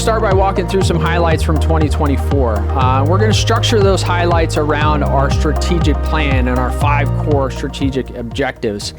to start by walking through some highlights from 2024. We're going to structure those highlights around our strategic plan and our 5 core strategic objectives.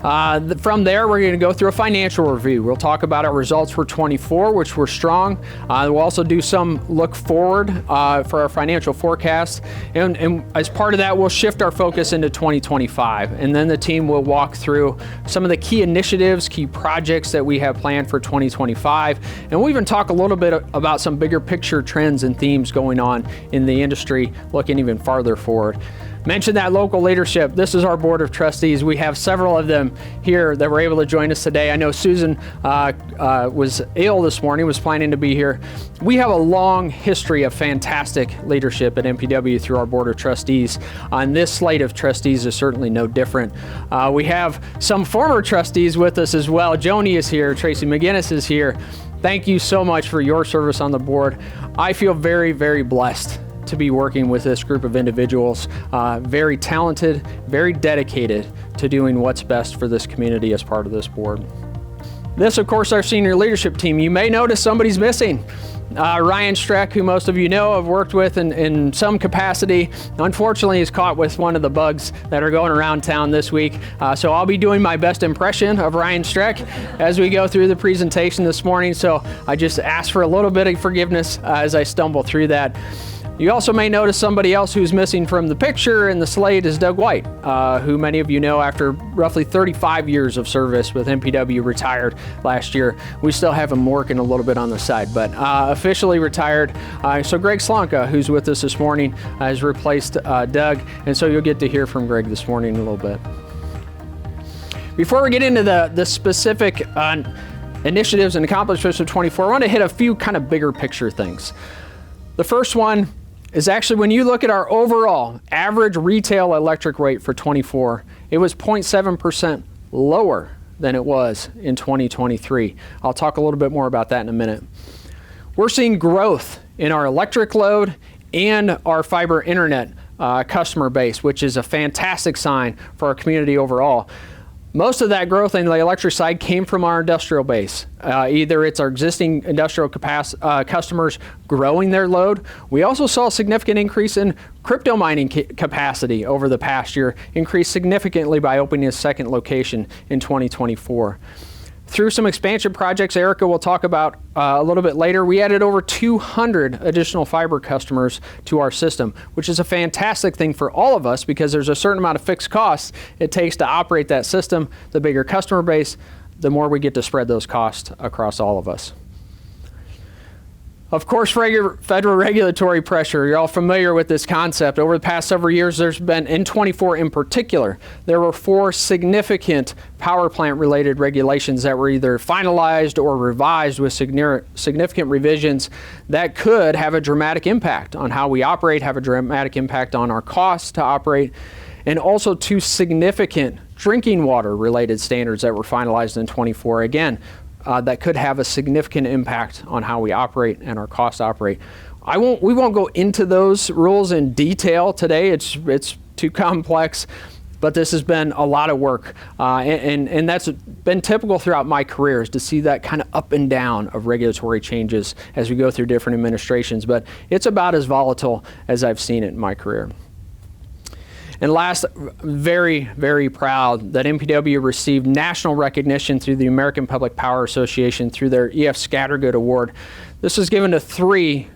From there, we're going to go through a financial review. We'll talk about our results for 24, which were strong. We'll also do some look forward for our financial forecast. And as part of that, we'll shift our focus into 2025. And then the team will walk through some of the key initiatives, key projects that we have planned for 2025. And we'll even talk a little bit about some bigger picture trends and themes going on in the industry, looking even farther forward. Mention that local leadership. This is our board of trustees. We have several of them here that were able to join us today. I know Susan was ill this morning, was planning to be here. We have a long history of fantastic leadership at MPW through our board of trustees. And this slate of trustees is certainly no different. We have some former trustees with us as well. Joni is here. Tracy McGinnis is here. Thank you so much for your service on the board. I feel very, very blessed to be working with this group of individuals, very talented, very dedicated to doing what's best for this community as part of this board. This, of course, our senior leadership team. You may notice somebody's missing. Ryan Streck, who most of you know, I've worked with in some capacity, unfortunately is caught with one of the bugs that are going around town this week. So I'll be doing my best impression of Ryan Streck as we go through the presentation this morning. So I just ask for a little bit of forgiveness as I stumble through that. You also may notice somebody else who's missing from the picture in the slate is Doug White, who many of you know after roughly 35 years of service with MPW retired last year. We still have him working a little bit on the side, but officially retired. So Greg Slonka, who's with us this morning, has replaced Doug, and so you'll get to hear from Greg this morning a little bit. Before we get into the specific initiatives and accomplishments of 24, I want to hit a few kind of bigger picture things. The first one is actually when you look at our overall average retail electric rate for 24, it was 0.7% lower than it was in 2023. I'll talk a little bit more about that in a minute. We're seeing growth in our electric load and our fiber internet customer base, which is a fantastic sign for our community overall. Most of that growth in the electric side came from our industrial base. Either it's our existing industrial customers growing their load. We also saw a significant increase in crypto mining capacity over the past year, increased significantly by opening a second location in 2024. Through some expansion projects Erica will talk about a little bit later, we added over 200 additional fiber customers to our system, which is a fantastic thing for all of us because there's a certain amount of fixed costs it takes to operate that system. The bigger customer base, the more we get to spread those costs across all of us. Of course, federal regulatory pressure, you're all familiar with this concept. Over the past several years, there's been, in 24 in particular, there were 4 significant power plant related regulations that were either finalized or revised with significant revisions that could have a dramatic impact on how we operate, have a dramatic impact on our costs to operate, and also 2 significant drinking water related standards that were finalized in 24. Again, that could have a significant impact on how we operate and our costs operate. We won't go into those rules in detail today. It's too complex, but this has been a lot of work. And that's been typical throughout my career, is to see that kind of up and down of regulatory changes as we go through different administrations. But it's about as volatile as I've seen it in my career. And last, very, very proud that MPW received national recognition through the American Public Power Association through their EF Scattergood Award. This was given to 3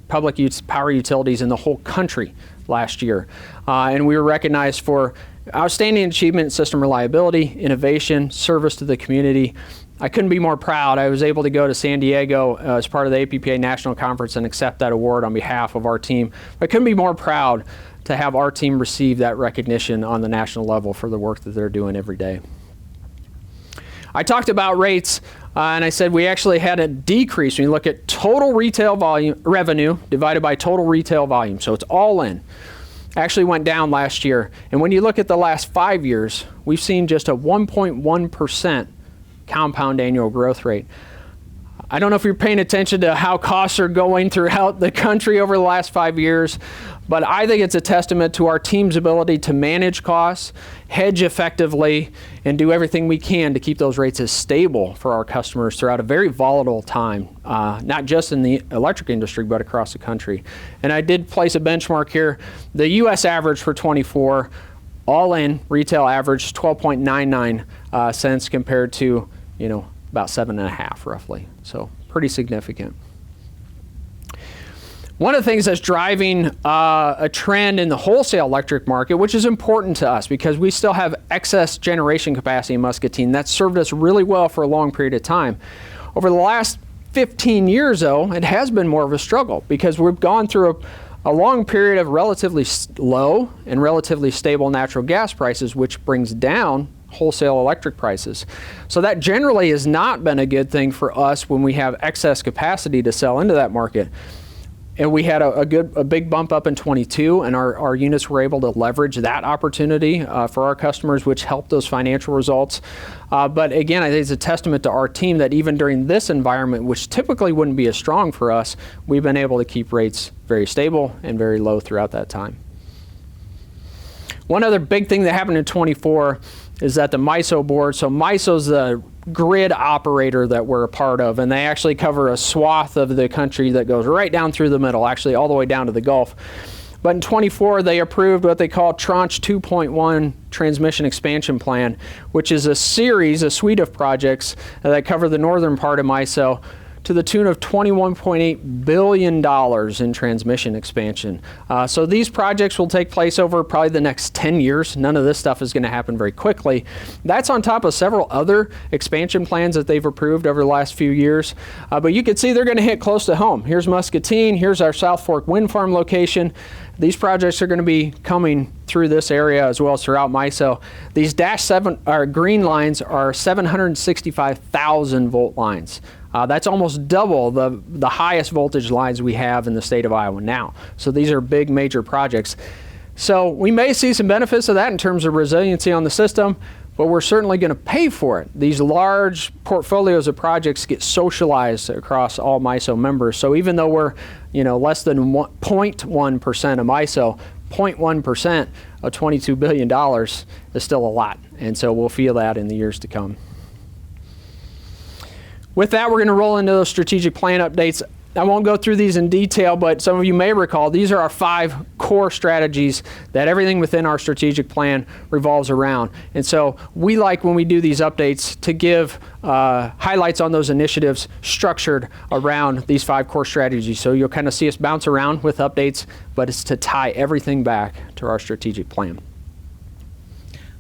public power utilities in the whole country last year. And we were recognized for outstanding achievement in system reliability, innovation, service to the community. I couldn't be more proud. I was able to go to San Diego as part of the APPA National Conference and accept that award on behalf of our team. I couldn't be more proud to have our team receive that recognition on the national level for the work that they're doing every day. I talked about rates, and I said we actually had a decrease when you look at total retail volume revenue divided by total retail volume. So it's all in. Actually went down last year. And when you look at the last 5 years, we've seen just a 1.1% compound annual growth rate. I don't know if you're paying attention to how costs are going throughout the country over the last 5 years, but I think it's a testament to our team's ability to manage costs, hedge effectively, and do everything we can to keep those rates as stable for our customers throughout a very volatile time, not just in the electric industry, but across the country. And I did place a benchmark here. The U.S. average for 24, all in retail average 12.99 cents compared to, about 7.5 roughly. So pretty significant. One of the things that's driving a trend in the wholesale electric market, which is important to us because we still have excess generation capacity in Muscatine, that's served us really well for a long period of time. Over the last 15 years, though, it has been more of a struggle because we've gone through a long period of relatively low and relatively stable natural gas prices, which brings down wholesale electric prices. So that generally has not been a good thing for us when we have excess capacity to sell into that market. And we had a big bump up in 22, and our units were able to leverage that opportunity for our customers, which helped those financial results. But again, I think it's a testament to our team that even during this environment, which typically wouldn't be as strong for us, we've been able to keep rates very stable and very low throughout that time. One other big thing that happened in 24 is that the MISO board, so MISO's the grid operator that we're a part of, and they actually cover a swath of the country that goes right down through the middle, actually all the way down to the Gulf. But in 24, they approved what they call Tranche 2.1 Transmission Expansion Plan, which is a suite of projects that cover the northern part of MISO to the tune of $21.8 billion in transmission expansion. So these projects will take place over probably the next 10 years. None of this stuff is going to happen very quickly. That's on top of several other expansion plans that they've approved over the last few years. But you can see they're going to hit close to home. Here's Muscatine, here's our South Fork Wind Farm location. These projects are going to be coming through this area as well as throughout MISO. These green lines are 765,000 volt lines. That's almost double the highest voltage lines we have in the state of Iowa now. So these are big major projects. So we may see some benefits of that in terms of resiliency on the system, but we're certainly going to pay for it. These large portfolios of projects get socialized across all MISO members. So even though we're less than 0.1% of MISO, 0.1% of $22 billion is still a lot. And so we'll feel that in the years to come. With that, we're going to roll into those strategic plan updates. I won't go through these in detail, but some of you may recall these are our 5 core strategies that everything within our strategic plan revolves around. And so we like when we do these updates to give highlights on those initiatives structured around these 5 core strategies. So you'll kind of see us bounce around with updates, but it's to tie everything back to our strategic plan.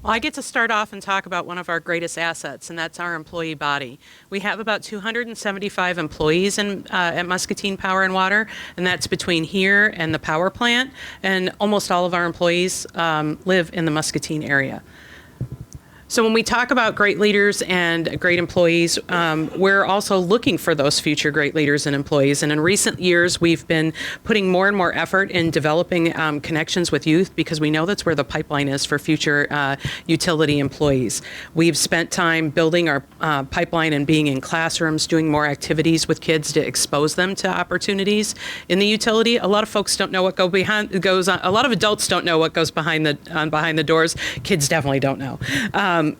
Well, I get to start off and talk about one of our greatest assets, and that's our employee body. We have about 275 employees at Muscatine Power and Water, and that's between here and the power plant, and almost all of our employees live in the Muscatine area. So when we talk about great leaders and great employees, we're also looking for those future great leaders and employees. And in recent years, we've been putting more and more effort in developing connections with youth because we know that's where the pipeline is for future utility employees. We've spent time building our pipeline and being in classrooms, doing more activities with kids to expose them to opportunities in the utility. A lot of folks don't know what goes on. A lot of adults don't know what goes behind the doors. Kids definitely don't know.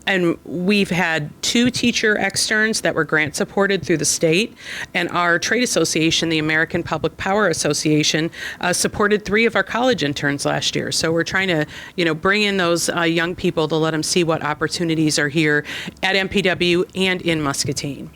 And we've had 2 teacher externs that were grant supported through the state, and our trade association, the American Public Power Association, supported 3 of our college interns last year. So we're trying to, bring in those young people to let them see what opportunities are here at MPW and in Muscatine.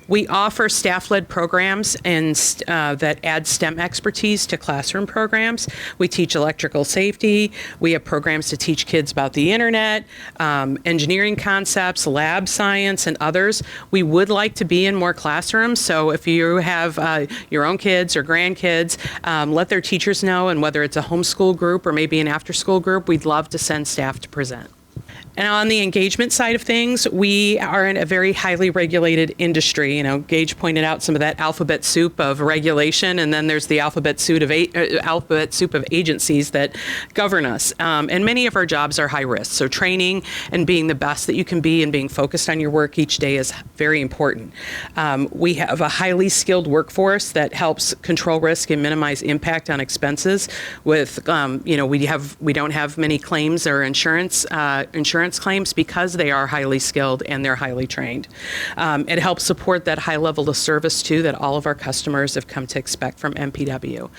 We offer staff-led programs and that add STEM expertise to classroom programs. We teach electrical safety. We have programs to teach kids about the internet, engineering concepts, lab science, and others. We would like to be in more classrooms, so if you have your own kids or grandkids, let their teachers know, and whether it's a homeschool group or maybe an after-school group, we'd love to send staff to present. And on the engagement side of things, we are in a very highly regulated industry. Gage pointed out some of that alphabet soup of regulation, and then there's the alphabet soup of agencies that govern us. And many of our jobs are high risk. So training and being the best that you can be and being focused on your work each day is very important. We have a highly skilled workforce that helps control risk and minimize impact on expenses. With we don't have many claims or insurance claims because they are highly skilled and they're highly trained. It helps support that high level of service too that all of our customers have come to expect from MPW.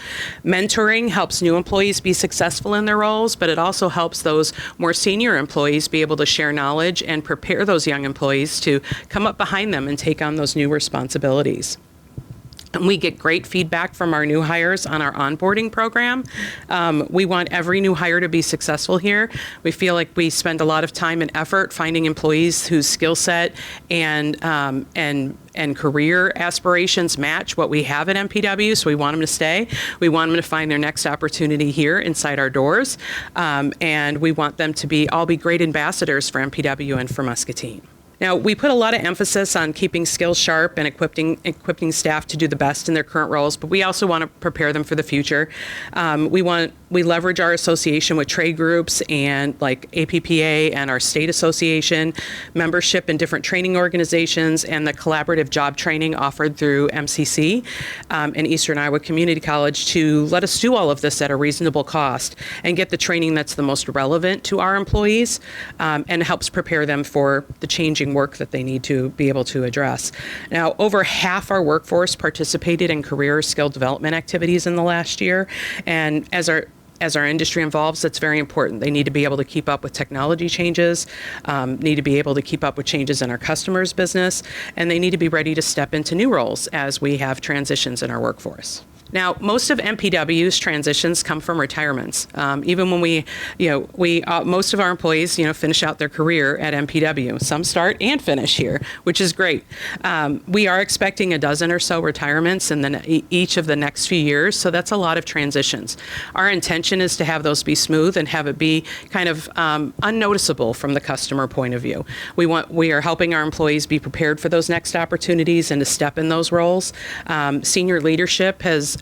Mentoring helps new employees be successful in their roles, but it also helps those more senior employees be able to share knowledge and prepare those young employees to come up behind them and take on those new responsibilities. And we get great feedback from our new hires on our onboarding program. We want every new hire to be successful here. We feel like we spend a lot of time and effort finding employees whose skill set and career aspirations match what we have at MPW, so we want them to stay. We want them to find their next opportunity here inside our doors, and we want them to all be great ambassadors for MPW and for Muscatine. Now, we put a lot of emphasis on keeping skills sharp and equipping staff to do the best in their current roles, but we also want to prepare them for the future. We leverage our association with trade groups and like APPA and our state association, membership in different training organizations, and the collaborative job training offered through MCC and Eastern Iowa Community College to let us do all of this at a reasonable cost and get the training that's the most relevant to our employees and helps prepare them for the changing work that they need to be able to address. Now, over half our workforce participated in career skill development activities in the last year, and as our industry evolves, that's very important. They need to be able to keep up with technology changes, need to be able to keep up with changes in our customers' business, and they need to be ready to step into new roles as we have transitions in our workforce. Now, most of MPW's transitions come from retirements. Even when most of our employees, finish out their career at MPW. Some start and finish here, which is great. We are expecting a dozen or so retirements in each of the next few years, so that's a lot of transitions. Our intention is to have those be smooth and have it be kind of unnoticeable from the customer point of view. We are helping our employees be prepared for those next opportunities and to step in those roles. Senior leadership has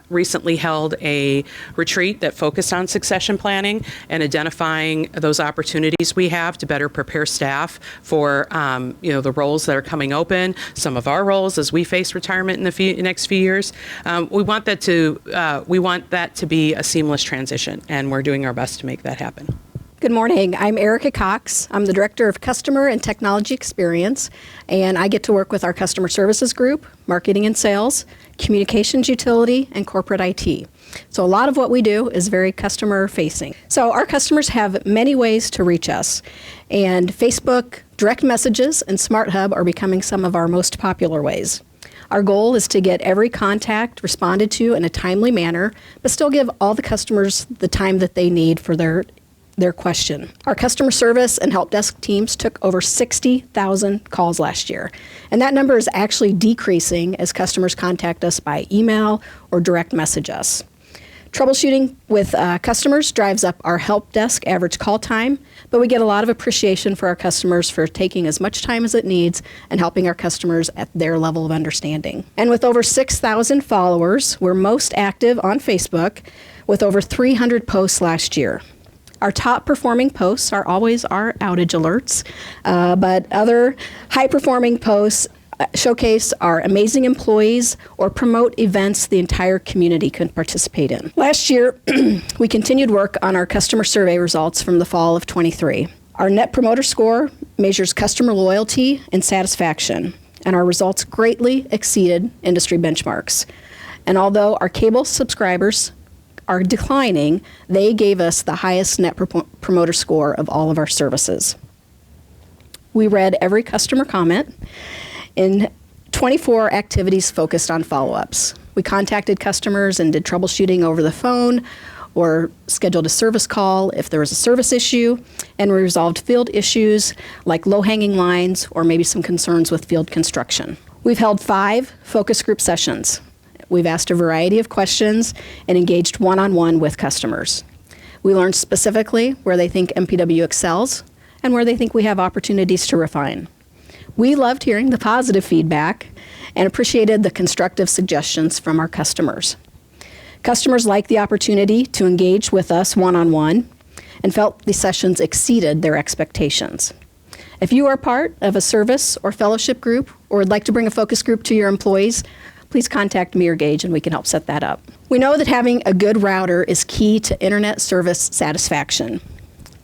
recently held a retreat that focused on succession planning and identifying those opportunities we have to better prepare staff for the roles that are coming open, some of our roles as we face retirement in the next few years. We want that to be a seamless transition, and we're doing our best to make that happen. Good morning. I'm Erica Cox. I'm the Director of Customer and Technology Experience, and I get to work with our Customer Services Group, Marketing and Sales, Communications Utility, and Corporate IT. So a lot of what we do is very customer-facing. So our customers have many ways to reach us, and Facebook, direct messages, and Smart Hub are becoming some of our most popular ways. Our goal is to get every contact responded to in a timely manner, but still give all the customers the time that they need for their question. Our customer service and help desk teams took over 60,000 calls last year, and that number is actually decreasing as customers contact us by email or direct message us. Troubleshooting with customers drives up our help desk average call time, but we get a lot of appreciation for our customers for taking as much time as it needs and helping our customers at their level of understanding. And with over 6,000 followers, we're most active on Facebook with over 300 posts last year. Our top performing posts are always our outage alerts, but other high performing posts showcase our amazing employees or promote events the entire community can participate in. Last year, we continued work on our customer survey results from the fall of '23. Our Net Promoter Score measures customer loyalty and satisfaction, and our results greatly exceeded industry benchmarks. And although our cable subscribers are declining, they gave us the highest Net Promoter Score of all of our services. We read every customer comment in 24 activities focused on follow-ups. We contacted customers and did troubleshooting over the phone or scheduled a service call if there was a service issue, and we resolved field issues like low-hanging lines or maybe some concerns with field construction. We've held 5 focus group sessions. We've asked a variety of questions and engaged one-on-one with customers. We learned specifically where they think MPW excels and where they think we have opportunities to refine. We loved hearing the positive feedback and appreciated the constructive suggestions from our customers. Customers liked the opportunity to engage with us one-on-one and felt the sessions exceeded their expectations. If you are part of a service or fellowship group or would like to bring a focus group to your employees, please contact me or Gage and we can help set that up. We know that having a good router is key to internet service satisfaction.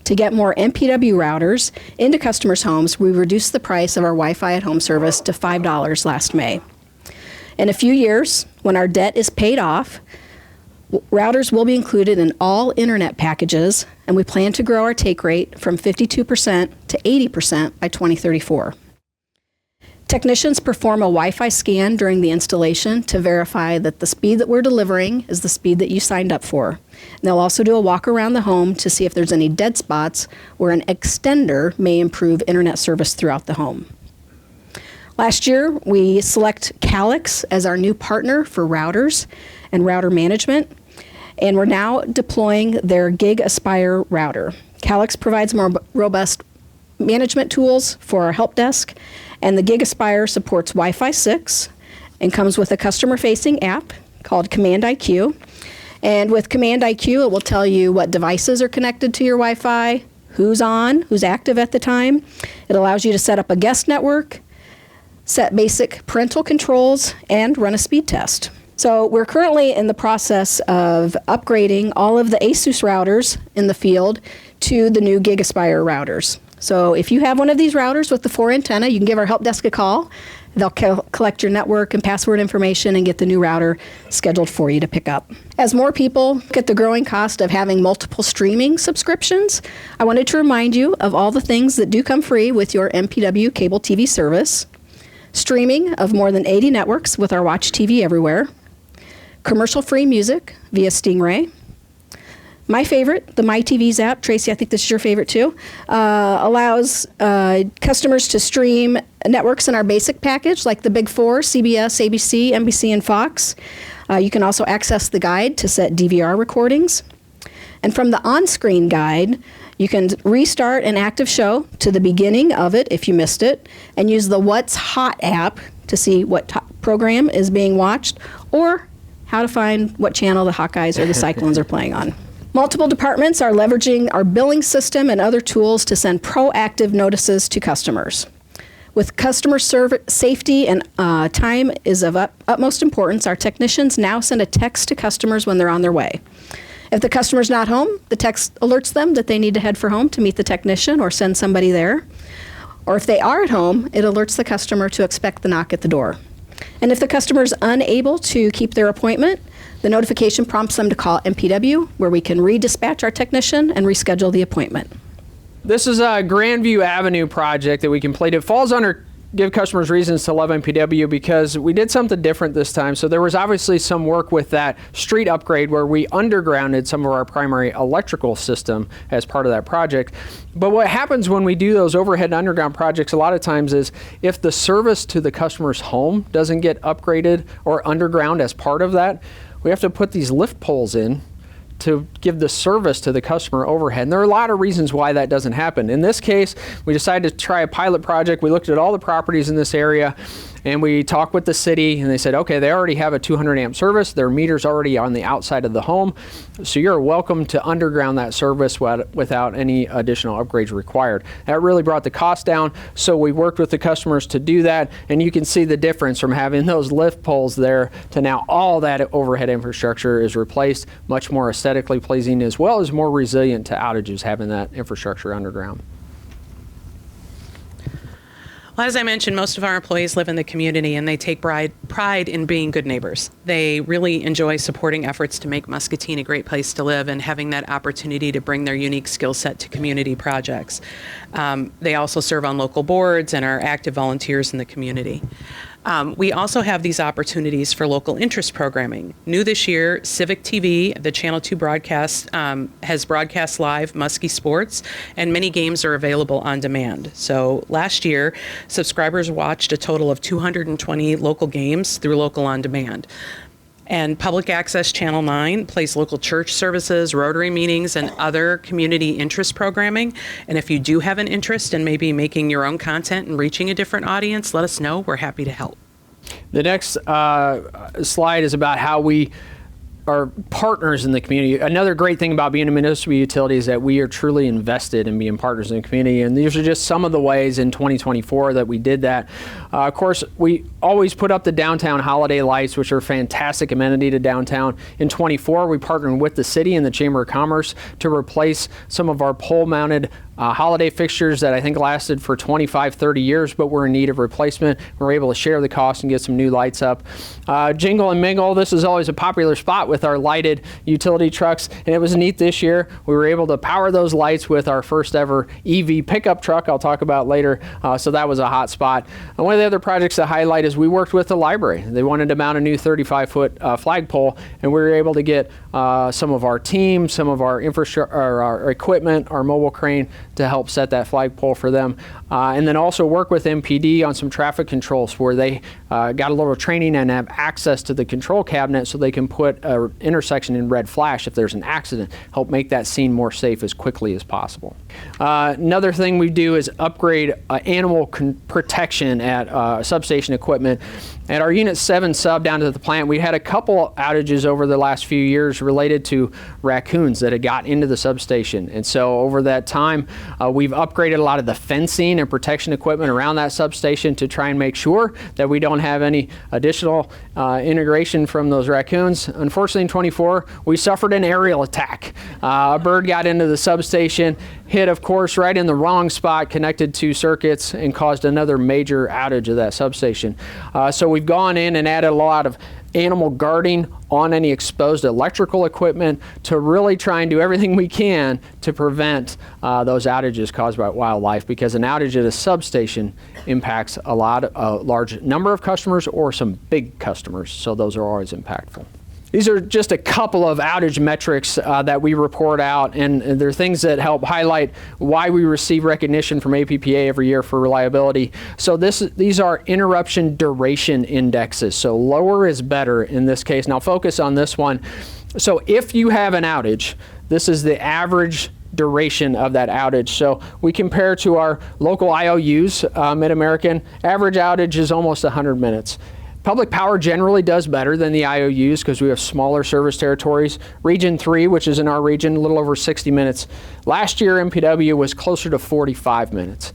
To get more MPW routers into customers' homes, we reduced the price of our Wi-Fi at home service to $5 last May. In a few years, when our debt is paid off, routers will be included in all internet packages, and we plan to grow our take rate from 52% to 80% by 2034. Technicians perform a Wi-Fi scan during the installation to verify that the speed that we're delivering is the speed that you signed up for. And they'll also do a walk around the home to see if there's any dead spots where an extender may improve internet service throughout the home. Last year, we select Calix as our new partner for routers and router management, and we're now deploying their Gig Aspire router. Calix provides more robust management tools for our help desk, and the Gig Aspire supports Wi-Fi 6 and comes with a customer-facing app called Command IQ. And with Command IQ, it will tell you what devices are connected to your Wi-Fi, who's on, who's active at the time. It allows you to set up a guest network, set basic parental controls, and run a speed test. So we're currently in the process of upgrading all of the ASUS routers in the field to the new Gig Aspire routers. So if you have one of these routers with the 4 antenna, you can give our help desk a call. They'll collect your network and password information and get the new router scheduled for you to pick up. As more people get the growing cost of having multiple streaming subscriptions, I wanted to remind you of all the things that do come free with your MPW cable TV service. Streaming of more than 80 networks with our Watch TV Everywhere. Commercial-free music via Stingray. My favorite, the MyTV's app, Tracy, I think this is your favorite too, allows customers to stream networks in our basic package, like the big four, CBS, ABC, NBC, and Fox. You can also access the guide to set DVR recordings. And from the on-screen guide, you can restart an active show to the beginning of it if you missed it, and use the What's Hot app to see what program is being watched, or how to find what channel the Hawkeyes or the Cyclones are playing on. Multiple departments are leveraging our billing system and other tools to send proactive notices to customers. With customer safety and time is of utmost importance, our technicians now send a text to customers when they're on their way. If the customer's not home, the text alerts them that they need to head for home to meet the technician or send somebody there. Or if they are at home, it alerts the customer to expect the knock at the door. And if the customer is unable to keep their appointment, the notification prompts them to call MPW, where we can redispatch our technician and reschedule the appointment. This is a Grandview Avenue project that we completed. It falls under Give Customers Reasons to Love MPW because we did something different this time. So there was obviously some work with that street upgrade where we undergrounded some of our primary electrical system as part of that project. But what happens when we do those overhead and underground projects a lot of times is if the service to the customer's home doesn't get upgraded or underground as part of that, we have to put these lift poles in to give the service to the customer overhead. And there are a lot of reasons why that doesn't happen. In this case, we decided to try a pilot project. We looked at all the properties in this area and we talked with the city and they said, okay, they already have a 200 amp service. Their meter's already on the outside of the home. So you're welcome to underground that service without any additional upgrades required. That really brought the cost down. So we worked with the customers to do that. And you can see the difference from having those lift poles there to now all that overhead infrastructure is replaced, much more aesthetically pleasing as well as more resilient to outages having that infrastructure underground. Well, as I mentioned, most of our employees live in the community and they take pride in being good neighbors. They really enjoy supporting efforts to make Muscatine a great place to live and having that opportunity to bring their unique skill set to community projects. They also serve on local boards and are active volunteers in the community. We also have these opportunities for local interest programming. New this year, Civic TV, the Channel 2 broadcast, has broadcast live Muskie sports, and many games are available on demand. So last year, subscribers watched a total of 220 local games through Local On Demand. And Public Access Channel 9 plays local church services, Rotary meetings, and other community interest programming. And if you do have an interest in maybe making your own content and reaching a different audience, let us know. We're happy to help. The next slide is about how we are partners in the community. Another great thing about being a municipal utility is that we are truly invested in being partners in the community, and these are just some of the ways in 2024 that we did that. Of course, we always put up the downtown holiday lights, which are a fantastic amenity to downtown. In 24, we partnered with the city and the Chamber of Commerce to replace some of our pole-mounted holiday fixtures that I think lasted for 25, 30 years, but were in need of replacement. We're able to share the cost and get some new lights up. Jingle and Mingle, this is always a popular spot with our lighted utility trucks, and it was neat this year. We were able to power those lights with our first ever EV pickup truck I'll talk about later, so that was a hot spot. And one of the other projects to highlight is we worked with the library. They wanted to mount a new 35-foot flagpole, and we were able to get some of our team, some of our infrastructure, our equipment, our mobile crane to help set that flagpole for them. And then also work with MPD on some traffic controls where they got a little training and have access to the control cabinet so they can put an intersection in red flash if there's an accident, help make that scene more safe as quickly as possible. Another thing we do is upgrade animal protection at substation equipment. At our Unit 7 sub down to the plant, we had a couple outages over the last few years related to raccoons that had got into the substation. And so over that time, we've upgraded a lot of the fencing and protection equipment around that substation to try and make sure that we don't have any additional integration from those raccoons. Unfortunately, in 24, we suffered an aerial attack. A bird got into the substation, hit, of course, right in the wrong spot, connected to circuits, and caused another major outage of that substation. So we've gone in and added a lot of animal guarding on any exposed electrical equipment to really try and do everything we can to prevent those outages caused by wildlife, because an outage at a substation impacts a large number of customers or some big customers, so those are always impactful. These are just a couple of outage metrics that we report out, and they're things that help highlight why we receive recognition from APPA every year for reliability. So these are interruption duration indexes. So lower is better in this case. Now focus on this one. So if you have an outage, this is the average duration of that outage. So we compare to our local IOUs, Mid-American, average outage is almost 100 minutes. Public Power generally does better than the IOUs because we have smaller service territories. Region 3, which is in our region, a little over 60 minutes. Last year, MPW was closer to 45 minutes.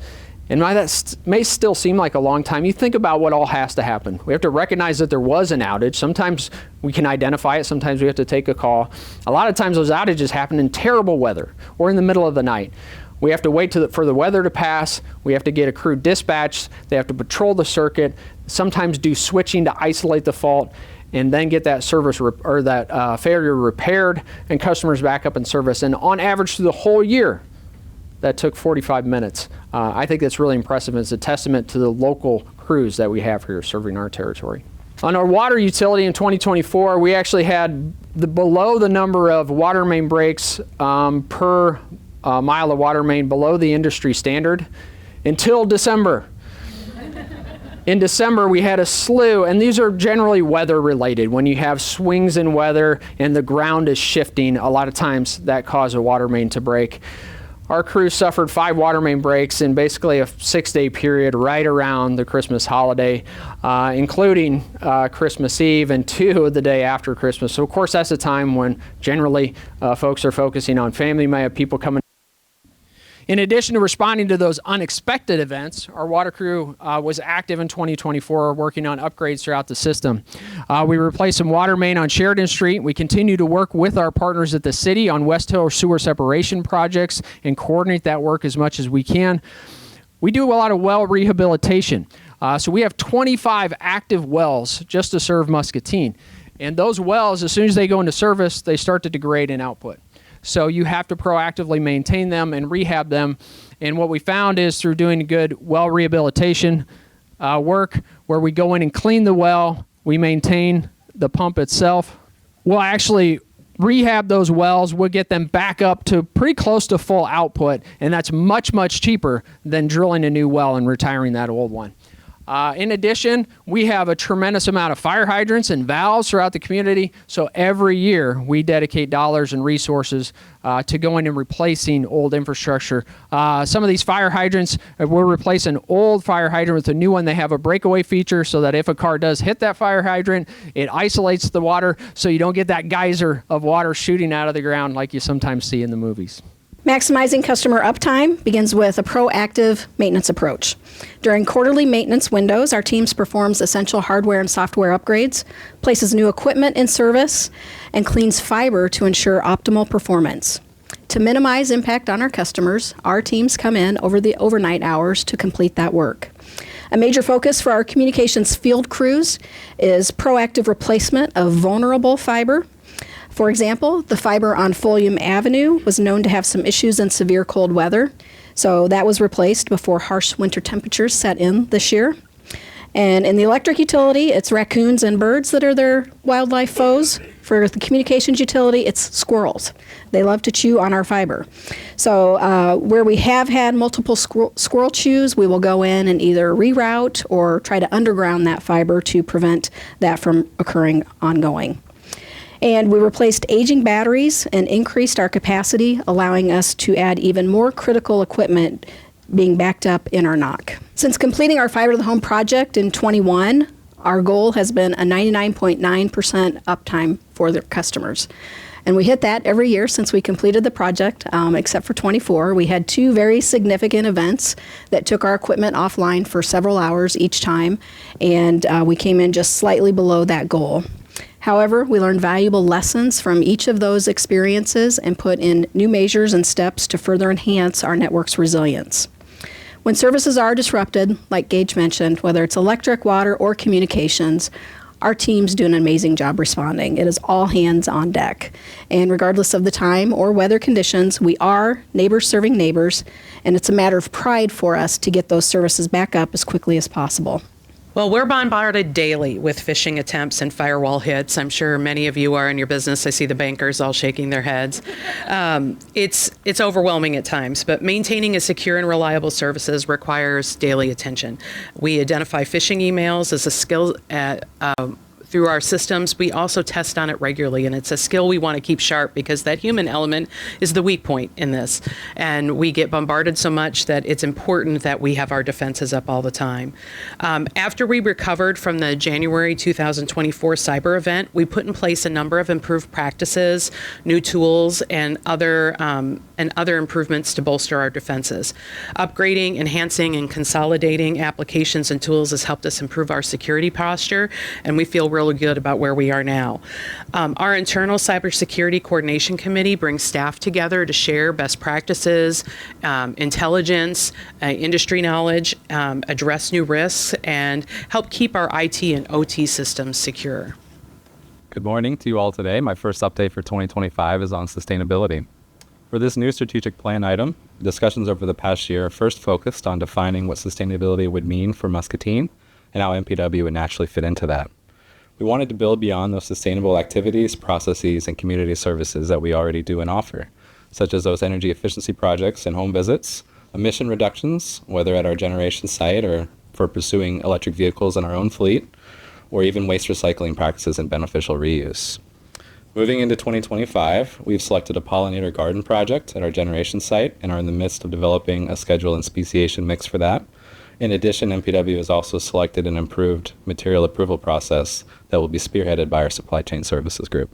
And while that may still seem like a long time, you think about what all has to happen. We have to recognize that there was an outage. Sometimes we can identify it. Sometimes we have to take a call. A lot of times those outages happen in terrible weather or in the middle of the night. We have to wait for the weather to pass. We have to get a crew dispatched. They have to patrol the circuit, sometimes do switching to isolate the fault, and then get that failure repaired and customers back up in service. And on average through the whole year, that took 45 minutes. I think that's really impressive. It's a testament to the local crews that we have here serving our territory. On our water utility in 2024, we actually had below the number of water main breaks per mile of water main below the industry standard until December. In December, we had a slew, and these are generally weather related. When you have swings in weather and the ground is shifting, a lot of times that causes a water main to break. Our crew suffered 5 water main breaks in basically a 6-day period right around the Christmas holiday, including Christmas Eve and 2 the day after Christmas. So of course that's a time when generally folks are focusing on family. You may have people coming. In addition to responding to those unexpected events, our water crew was active in 2024, working on upgrades throughout the system. We replaced some water main on Sheridan Street. We continue to work with our partners at the city on West Hill sewer separation projects and coordinate that work as much as we can. We do a lot of well rehabilitation. So we have 25 active wells just to serve Muscatine. And those wells, as soon as they go into service, they start to degrade in output. So you have to proactively maintain them and rehab them. And what we found is through doing good well rehabilitation work, where we go in and clean the well, we maintain the pump itself. We'll actually rehab those wells. We'll get them back up to pretty close to full output, and that's much, much cheaper than drilling a new well and retiring that old one. In addition, we have a tremendous amount of fire hydrants and valves throughout the community. So every year we dedicate dollars and resources to going and replacing old infrastructure. Some of these fire hydrants, we're replacing old fire hydrant with a new one. They have a breakaway feature so that if a car does hit that fire hydrant, it isolates the water so you don't get that geyser of water shooting out of the ground like you sometimes see in the movies. Maximizing customer uptime begins with a proactive maintenance approach. During quarterly maintenance windows, our teams performs essential hardware and software upgrades, places new equipment in service, and cleans fiber to ensure optimal performance. To minimize impact on our customers, our teams come in over the overnight hours to complete that work. A major focus for our communications field crews is proactive replacement of vulnerable fiber. For example, the fiber on Folium Avenue was known to have some issues in severe cold weather, so that was replaced before harsh winter temperatures set in this year. And in the electric utility, it's raccoons and birds that are their wildlife foes. For the communications utility, it's squirrels. They love to chew on our fiber. So where we have had multiple squirrel chews, we will go in and either reroute or try to underground that fiber to prevent that from occurring ongoing. And we replaced aging batteries and increased our capacity, allowing us to add even more critical equipment being backed up in our NOC. Since completing our Fiber to the Home project in 21, our goal has been a 99.9% uptime for the customers. And we hit that every year since we completed the project, except for 24. We had two very significant events that took our equipment offline for several hours each time, and we came in just slightly below that goal. However, we learned valuable lessons from each of those experiences and put in new measures and steps to further enhance our network's resilience. When services are disrupted, like Gage mentioned, whether it's electric, water, or communications, our teams do an amazing job responding. It is all hands on deck. And regardless of the time or weather conditions, we are neighbors serving neighbors, and it's a matter of pride for us to get those services back up as quickly as possible. Well, we're bombarded daily with phishing attempts and firewall hits. I'm sure many of you are in your business. I see the bankers all shaking their heads. It's overwhelming at times, but maintaining a secure and reliable services requires daily attention. We identify phishing emails as a skill through our systems. We also test on it regularly, and it's a skill we want to keep sharp because that human element is the weak point in this. And we get bombarded so much that it's important that we have our defenses up all the time. After we recovered from the January 2024 cyber event, we put in place a number of improved practices, new tools, and other improvements to bolster our defenses. Upgrading, enhancing, and consolidating applications and tools has helped us improve our security posture, and we feel really good about where we are now. Our internal cybersecurity coordination committee brings staff together to share best practices, intelligence, industry knowledge, address new risks, and help keep our IT and OT systems secure. Good morning to you all today. My first update for 2025 is on sustainability. For this new strategic plan item, discussions over the past year first focused on defining what sustainability would mean for Muscatine and how MPW would naturally fit into that. We wanted to build beyond those sustainable activities, processes, and community services that we already do and offer, such as those energy efficiency projects and home visits, emission reductions, whether at our generation site or for pursuing electric vehicles in our own fleet, or even waste recycling practices and beneficial reuse. Moving into 2025, we've selected a pollinator garden project at our generation site and are in the midst of developing a schedule and speciation mix for that. In addition, MPW has also selected an improved material approval process that will be spearheaded by our supply chain services group.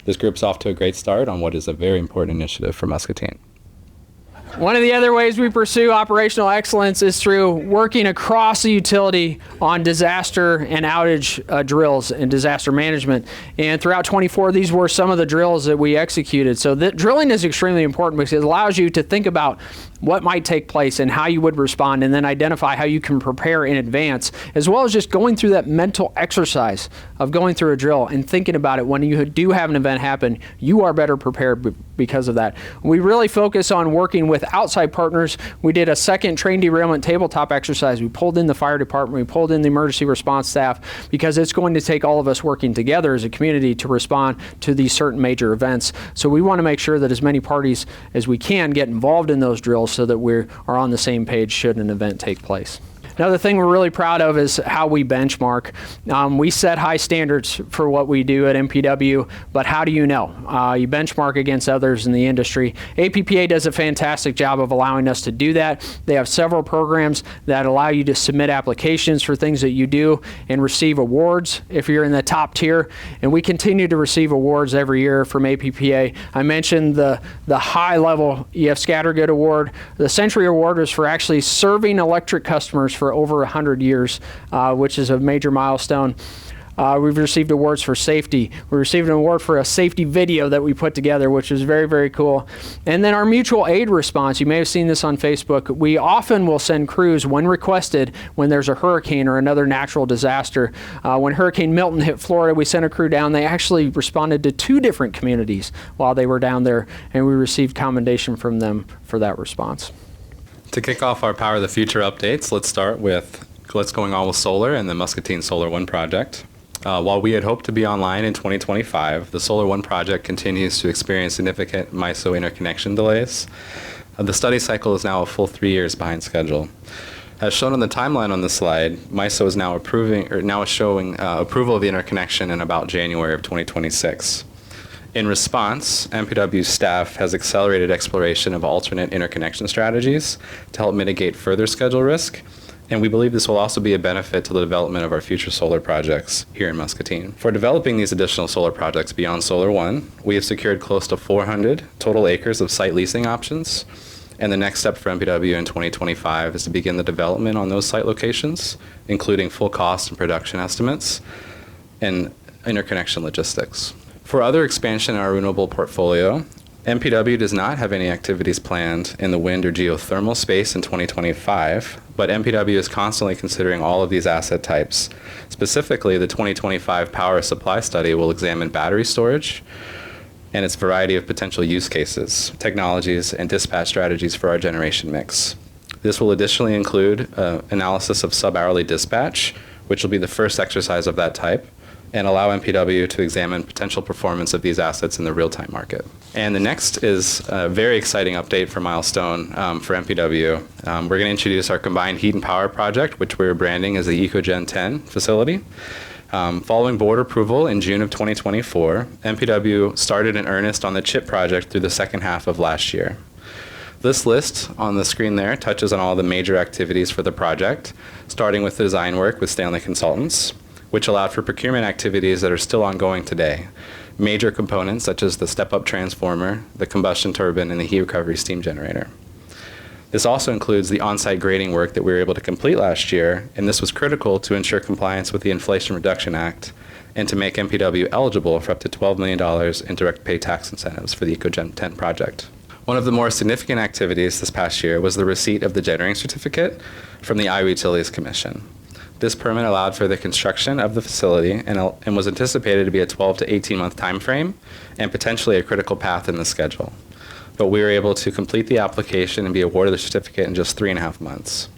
This group's off to a great start on what is a very important initiative for Muscatine. One of the other ways we pursue operational excellence is through working across the utility on disaster and outage drills and disaster management. And throughout 24, these were some of the drills that we executed. So drilling is extremely important because it allows you to think about what might take place and how you would respond, and then identify how you can prepare in advance, as well as just going through that mental exercise of going through a drill and thinking about it. When you do have an event happen, you are better prepared because of that. We really focus on working with outside partners. We did a second train derailment tabletop exercise. We pulled in the fire department, we pulled in the emergency response staff, because it's going to take all of us working together as a community to respond to these certain major events. So we want to make sure that as many parties as we can get involved in those drills so that we are on the same page should an event take place. Another thing we're really proud of is how we benchmark. We set high standards for what we do at MPW, but how do you know? You benchmark against others in the industry. APPA does a fantastic job of allowing us to do that. They have several programs that allow you to submit applications for things that you do and receive awards if you're in the top tier. And we continue to receive awards every year from APPA. I mentioned the high level EF Scattergood Award. The Century Award is for actually serving electric customers for over 100 years, which is a major milestone. We've received awards for safety. We received an award for a safety video that we put together, which is very, very cool. And then our mutual aid response, you may have seen this on Facebook. We often will send crews when requested when there's a hurricane or another natural disaster. When Hurricane Milton hit Florida, we sent a crew down. They actually responded to 2 different communities while they were down there, and we received commendation from them for that response. To kick off our Power of the Future updates, let's start with what's going on with solar and the Muscatine Solar 1 project. While we had hoped to be online in 2025, the Solar 1 project continues to experience significant MISO interconnection delays. The study cycle is now a full 3 years behind schedule. As shown on the timeline on the slide, MISO is now showing approval of the interconnection in about January of 2026. In response, MPW staff has accelerated exploration of alternate interconnection strategies to help mitigate further schedule risk, and we believe this will also be a benefit to the development of our future solar projects here in Muscatine. For developing these additional solar projects beyond Solar 1, we have secured close to 400 total acres of site leasing options, and the next step for MPW in 2025 is to begin the development on those site locations, including full cost and production estimates and interconnection logistics. For other expansion in our renewable portfolio, MPW does not have any activities planned in the wind or geothermal space in 2025, but MPW is constantly considering all of these asset types. Specifically, the 2025 power supply study will examine battery storage and its variety of potential use cases, technologies, and dispatch strategies for our generation mix. This will additionally include analysis of sub-hourly dispatch, which will be the first exercise of that type, and allow MPW to examine potential performance of these assets in the real-time market. And the next is a very exciting update for Milestone for MPW. We're going to introduce our combined heat and power project, which we're branding as the EcoGen 10 facility. Following board approval in June of 2024, MPW started in earnest on the CHIP project through the second half of last year. This list on the screen there touches on all the major activities for the project, starting with the design work with Stanley Consultants, which allowed for procurement activities that are still ongoing today. Major components such as the step-up transformer, the combustion turbine, and the heat recovery steam generator. This also includes the on-site grading work that we were able to complete last year, and this was critical to ensure compliance with the Inflation Reduction Act and to make MPW eligible for up to $12 million in direct pay tax incentives for the EcoGen 10 project. One of the more significant activities this past year was the receipt of the generating certificate from the Iowa Utilities Commission. This permit allowed for the construction of the facility and was anticipated to be a 12 to 18 month time frame and potentially a critical path in the schedule. But we were able to complete the application and be awarded the certificate in just 3.5 months.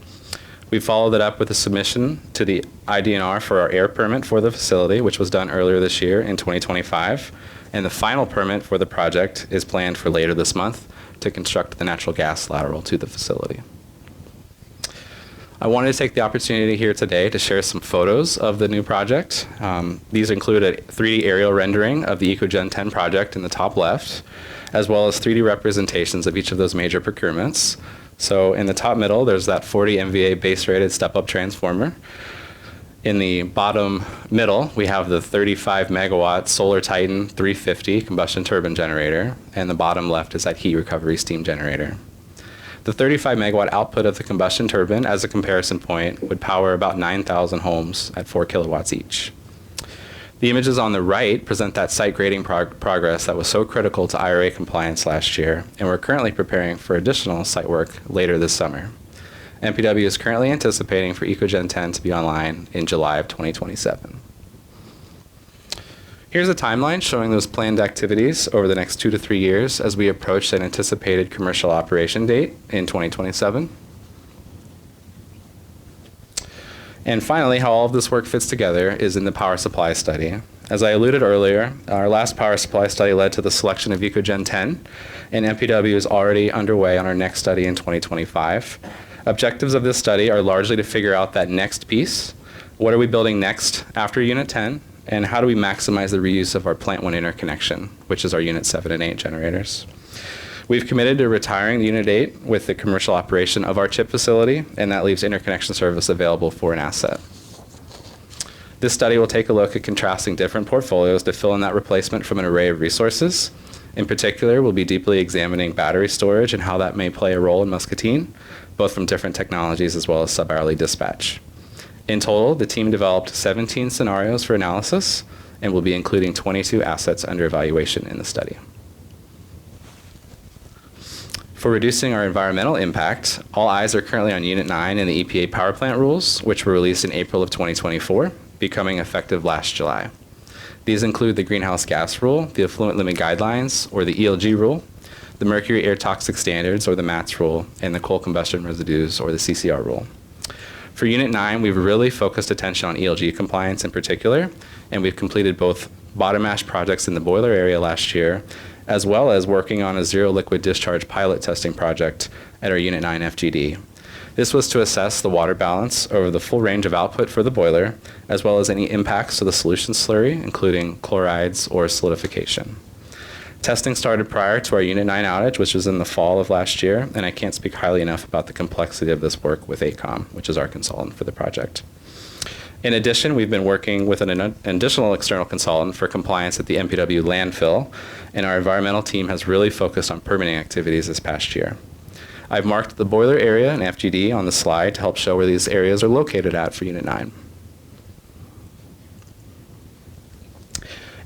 We followed it up with a submission to the IDNR for our air permit for the facility, which was done earlier this year in 2025, and the final permit for the project is planned for later this month to construct the natural gas lateral to the facility. I wanted to take the opportunity here today to share some photos of the new project. These include a 3D aerial rendering of the EcoGen 10 project in the top left, as well as 3D representations of each of those major procurements. So in the top middle, there's that 40 MVA base-rated step-up transformer. In the bottom middle, we have the 35 megawatt Solar Titan 350 combustion turbine generator, and the bottom left is that heat recovery steam generator. The 35 megawatt output of the combustion turbine, as a comparison point, would power about 9,000 homes at 4 kilowatts each. The images on the right present that site grading progress that was so critical to IRA compliance last year, and we're currently preparing for additional site work later this summer. MPW is currently anticipating for EcoGen 10 to be online in July of 2027. Here's a timeline showing those planned activities over the next 2 to 3 years as we approach an anticipated commercial operation date in 2027. And finally, how all of this work fits together is in the power supply study. As I alluded earlier, our last power supply study led to the selection of EcoGen 10, and MPW is already underway on our next study in 2025. Objectives of this study are largely to figure out that next piece. What are we building next after Unit 10? And how do we maximize the reuse of our Plant 1 interconnection, which is our Unit 7 and 8 generators? We've committed to retiring the Unit 8 with the commercial operation of our chip facility, and that leaves interconnection service available for an asset. This study will take a look at contrasting different portfolios to fill in that replacement from an array of resources. In particular, we'll be deeply examining battery storage and how that may play a role in Muscatine, both from different technologies as well as sub-hourly dispatch. In total, the team developed 17 scenarios for analysis and will be including 22 assets under evaluation in the study. For reducing our environmental impact, all eyes are currently on Unit 9 and the EPA power plant rules, which were released in April of 2024, becoming effective last July. These include the greenhouse gas rule, the effluent limit guidelines, or the ELG rule, the mercury air toxic standards, or the MATS rule, and the coal combustion residues, or the CCR rule. For Unit 9, we've really focused attention on ELG compliance in particular, and we've completed both bottom ash projects in the boiler area last year, as well as working on a zero liquid discharge pilot testing project at our Unit 9 FGD. This was to assess the water balance over the full range of output for the boiler, as well as any impacts to the solution slurry, including chlorides or solidification. Testing started prior to our Unit 9 outage, which was in the fall of last year, and I can't speak highly enough about the complexity of this work with AECOM, which is our consultant for the project. In addition, we've been working with an additional external consultant for compliance at the MPW landfill, and our environmental team has really focused on permitting activities this past year. I've marked the boiler area and FGD on the slide to help show where these areas are located at for Unit 9.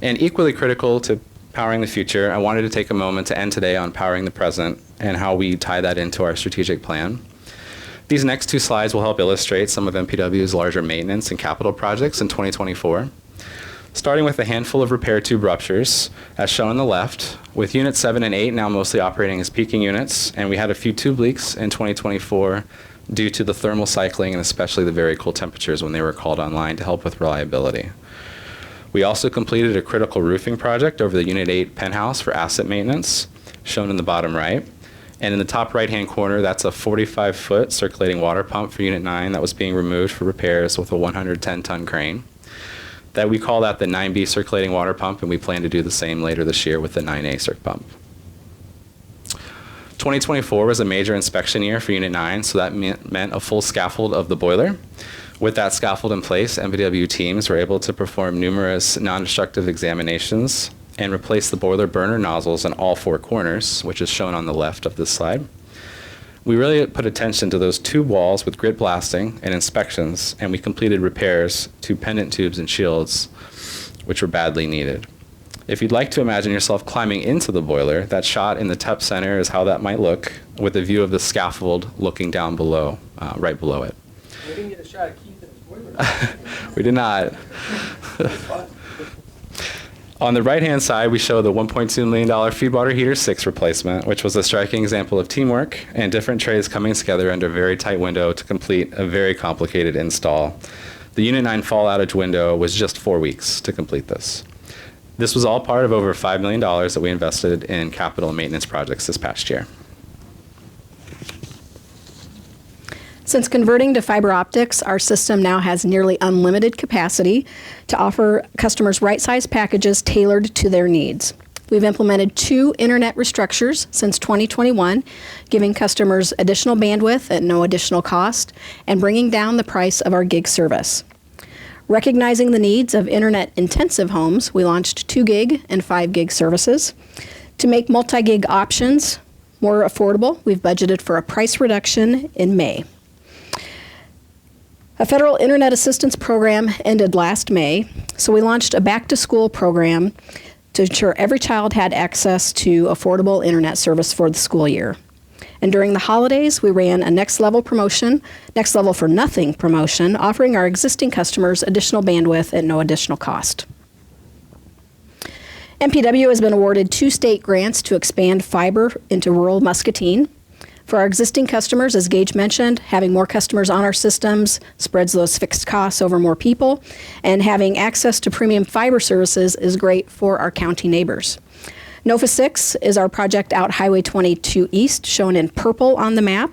And equally critical to powering the future, I wanted to take a moment to end today on powering the present and how we tie that into our strategic plan. These next two slides will help illustrate some of MPW's larger maintenance and capital projects in 2024. Starting with a handful of repair tube ruptures, as shown on the left, with Unit 7 and 8 now mostly operating as peaking units, and we had a few tube leaks in 2024 due to the thermal cycling and especially the very cool temperatures when they were called online to help with reliability. We also completed a critical roofing project over the Unit 8 penthouse for asset maintenance, shown in the bottom right. And in the top right-hand corner, that's a 45-foot circulating water pump for Unit 9 that was being removed for repairs with a 110-ton crane. We call that the 9B circulating water pump, and we plan to do the same later this year with the 9A circ pump. 2024 was a major inspection year for Unit 9, so that meant a full scaffold of the boiler. With that scaffold in place, MPW teams were able to perform numerous non-destructive examinations and replace the boiler burner nozzles in all four corners, which is shown on the left of this slide. We really put attention to those tube walls with grit blasting and inspections, and we completed repairs to pendant tubes and shields, which were badly needed. If you'd like to imagine yourself climbing into the boiler, that shot in the top center is how that might look, with a view of the scaffold looking down below, right below it. We didn't get a shot of Keith in his boiler. We did not. On the right-hand side, we show the $1.2 million feed water heater 6 replacement, which was a striking example of teamwork and different trays coming together under a very tight window to complete a very complicated install. The Unit 9 fall outage window was just 4 weeks to complete this. This was all part of over $5 million that we invested in capital and maintenance projects this past year. Since converting to fiber optics, our system now has nearly unlimited capacity to offer customers right-sized packages tailored to their needs. We've implemented 2 internet restructures since 2021, giving customers additional bandwidth at no additional cost and bringing down the price of our gig service. Recognizing the needs of internet-intensive homes, we launched 2 gig and 5 gig services. To make multi-gig options more affordable, we've budgeted for a price reduction in May. A federal internet assistance program ended last May, so we launched a back-to-school program to ensure every child had access to affordable internet service for the school year. And during the holidays, we ran a Next Level for Nothing promotion, offering our existing customers additional bandwidth at no additional cost. MPW has been awarded 2 state grants to expand fiber into rural Muscatine. For our existing customers, as Gage mentioned, having more customers on our systems spreads those fixed costs over more people, and having access to premium fiber services is great for our county neighbors. NOFA 6 is our project out Highway 22 East, shown in purple on the map.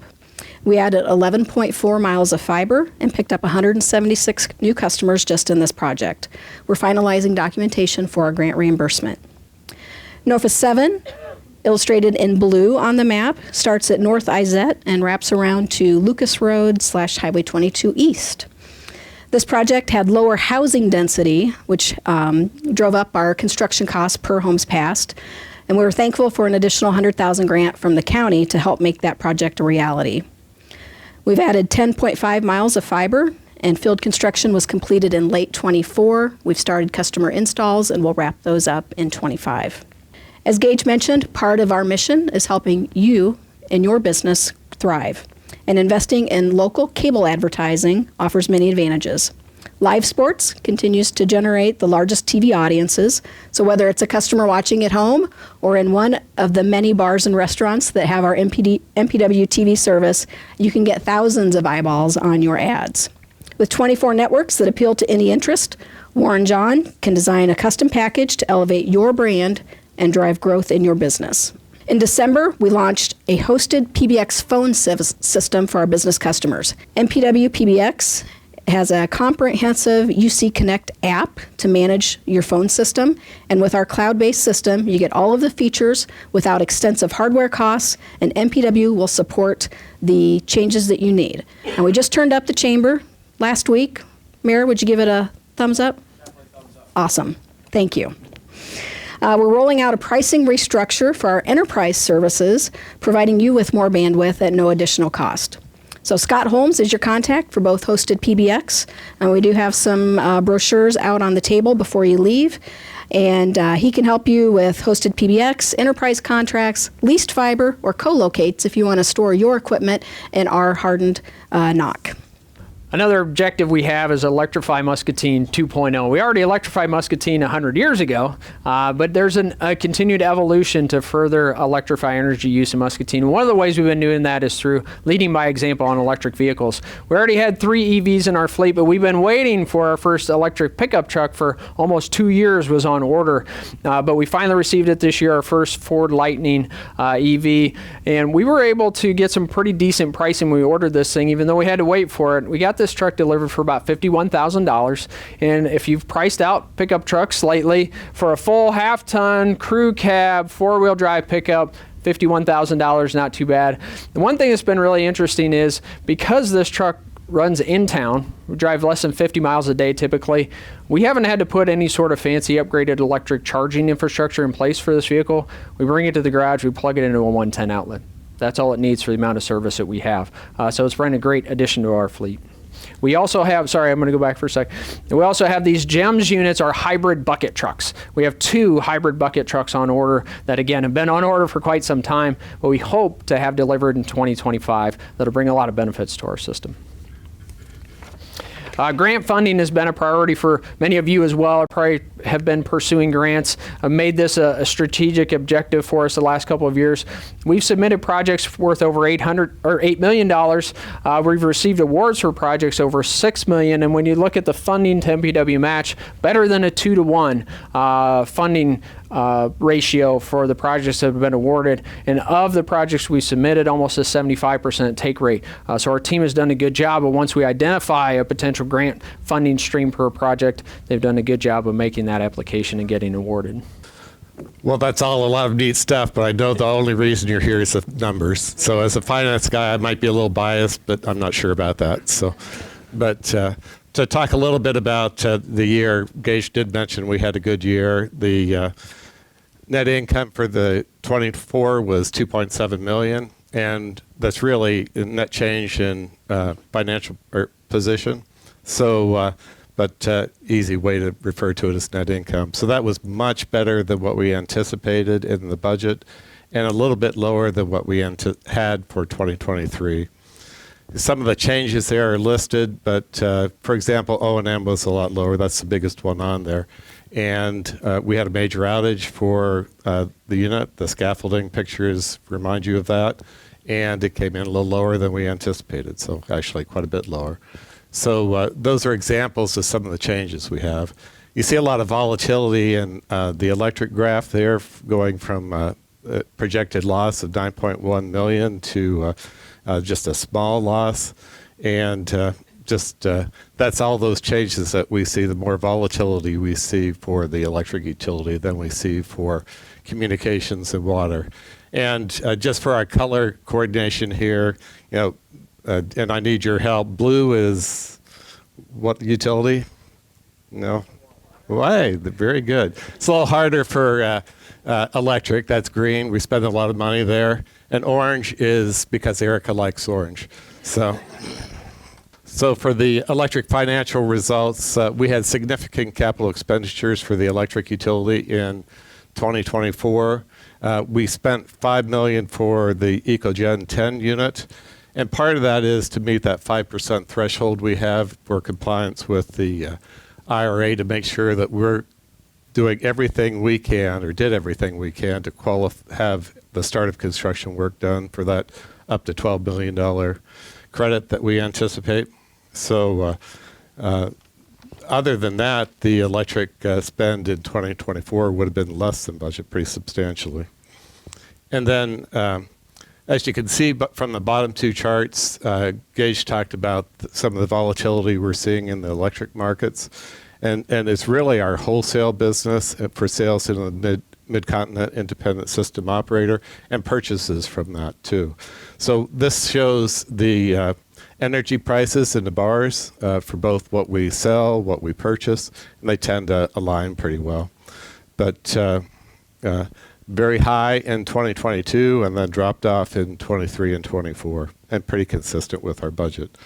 We added 11.4 miles of fiber and picked up 176 new customers just in this project. We're finalizing documentation for our grant reimbursement. NOFA 7, illustrated in blue on the map, starts at North Izette and wraps around to Lucas Road / Highway 22 East. This project had lower housing density, which drove up our construction costs per homes passed, and we were thankful for an additional $100,000 grant from the county to help make that project a reality. We've added 10.5 miles of fiber, and field construction was completed in late '24. We've started customer installs, and we'll wrap those up in '25. As Gage mentioned, part of our mission is helping you and your business thrive. And investing in local cable advertising offers many advantages. Live sports continues to generate the largest TV audiences, so whether it's a customer watching at home or in one of the many bars and restaurants that have our MPW TV service, you can get thousands of eyeballs on your ads. With 24 networks that appeal to any interest, Warren John can design a custom package to elevate your brand and drive growth in your business. In December, we launched a hosted PBX phone system for our business customers. MPW PBX has a comprehensive UC Connect app to manage your phone system, and with our cloud-based system, you get all of the features without extensive hardware costs, and MPW will support the changes that you need. And we just turned up the chamber last week. Mayor, would you give it a thumbs up? Definitely thumbs up. Awesome. Thank you. We're rolling out a pricing restructure for our enterprise services, providing you with more bandwidth at no additional cost. So Scott Holmes is your contact for both hosted PBX, and we do have some brochures out on the table before you leave. And he can help you with hosted PBX, enterprise contracts, leased fiber, or co-locates if you want to store your equipment in our hardened NOC. Another objective we have is electrify Muscatine 2.0. We already electrified Muscatine 100 years ago, but there's a continued evolution to further electrify energy use in Muscatine. One of the ways we've been doing that is through leading by example on electric vehicles. We already had 3 EVs in our fleet, but we've been waiting for our first electric pickup truck for almost 2 years, was on order. But we finally received it this year, our first Ford Lightning EV, and we were able to get some pretty decent pricing when we ordered this thing, even though we had to wait for it. We got this truck delivered for about $51,000, and if you've priced out pickup trucks lately for a full half-ton crew cab 4-wheel drive pickup, $51,000, not too bad. The one thing that's been really interesting is because this truck runs in town, we drive less than 50 miles a day typically, we haven't had to put any sort of fancy upgraded electric charging infrastructure in place for this vehicle. We bring it to the garage, we plug it into a 110 outlet. That's all it needs for the amount of service that we have. So it's been a great addition to our fleet. We also have, sorry, I'm going to go back for a sec. We also have these GEMS units, our hybrid bucket trucks. We have 2 hybrid bucket trucks on order that, again, have been on order for quite some time, but we hope to have delivered in 2025. That'll bring a lot of benefits to our system. Grant funding has been a priority for many of you as well. I probably have been pursuing grants. I've made this a strategic objective for us the last couple of years. We've submitted projects worth over $8 million. We've received awards for projects over $6 million, and when you look at the funding to MPW match, better than a 2-to-1 funding ratio for the projects that have been awarded, and of the projects we submitted, almost a 75% take rate. So our team has done a good job, but once we identify a potential grant funding stream per project, they've done a good job of making that application and getting awarded. Well, that's all a lot of neat stuff, but I know the only reason you're here is the numbers. So as a finance guy, I might be a little biased, but I'm not sure about that. So, but to talk a little bit about the year, Gage did mention we had a good year. The net income for the 24 was $2.7 million, and that's really a net change in financial position. So, but easy way to refer to it as net income. So that was much better than what we anticipated in the budget, and a little bit lower than what we had for 2023. Some of the changes there are listed, but for example, O&M was a lot lower. That's the biggest one on there. And we had a major outage for the unit. The scaffolding pictures remind you of that. And it came in a little lower than we anticipated, so actually quite a bit lower. So those are examples of some of the changes we have. You see a lot of volatility in the electric graph there, going from a projected loss of $9.1 million to just a small loss. And that's all those changes that we see, the more volatility we see for the electric utility than we see for communications and water. And just for our color coordination here, and I need your help. Blue is what utility? No? Why? Very good. It's a little harder for electric. That's green. We spend a lot of money there. And orange is because Erica likes orange. So for the electric financial results, we had significant capital expenditures for the electric utility in 2024. We spent $5 million for the EcoGen 10 unit. And part of that is to meet that 5% threshold we have for compliance with the IRA, to make sure that we're doing everything we can, or did everything we can, to have the start of construction work done for that up to $12 million credit that we anticipate. So other than that, the electric spend in 2024 would have been less than budget pretty substantially. And then, as you can see from the bottom two charts, Gage talked about some of the volatility we're seeing in the electric markets. And it's really our wholesale business for sales in the Mid-Continent Independent System Operator, and purchases from that too. So this shows the energy prices in the bars for both what we sell, what we purchase, and they tend to align pretty well. But very high in 2022 and then dropped off in 23 and 24, and pretty consistent with our budget.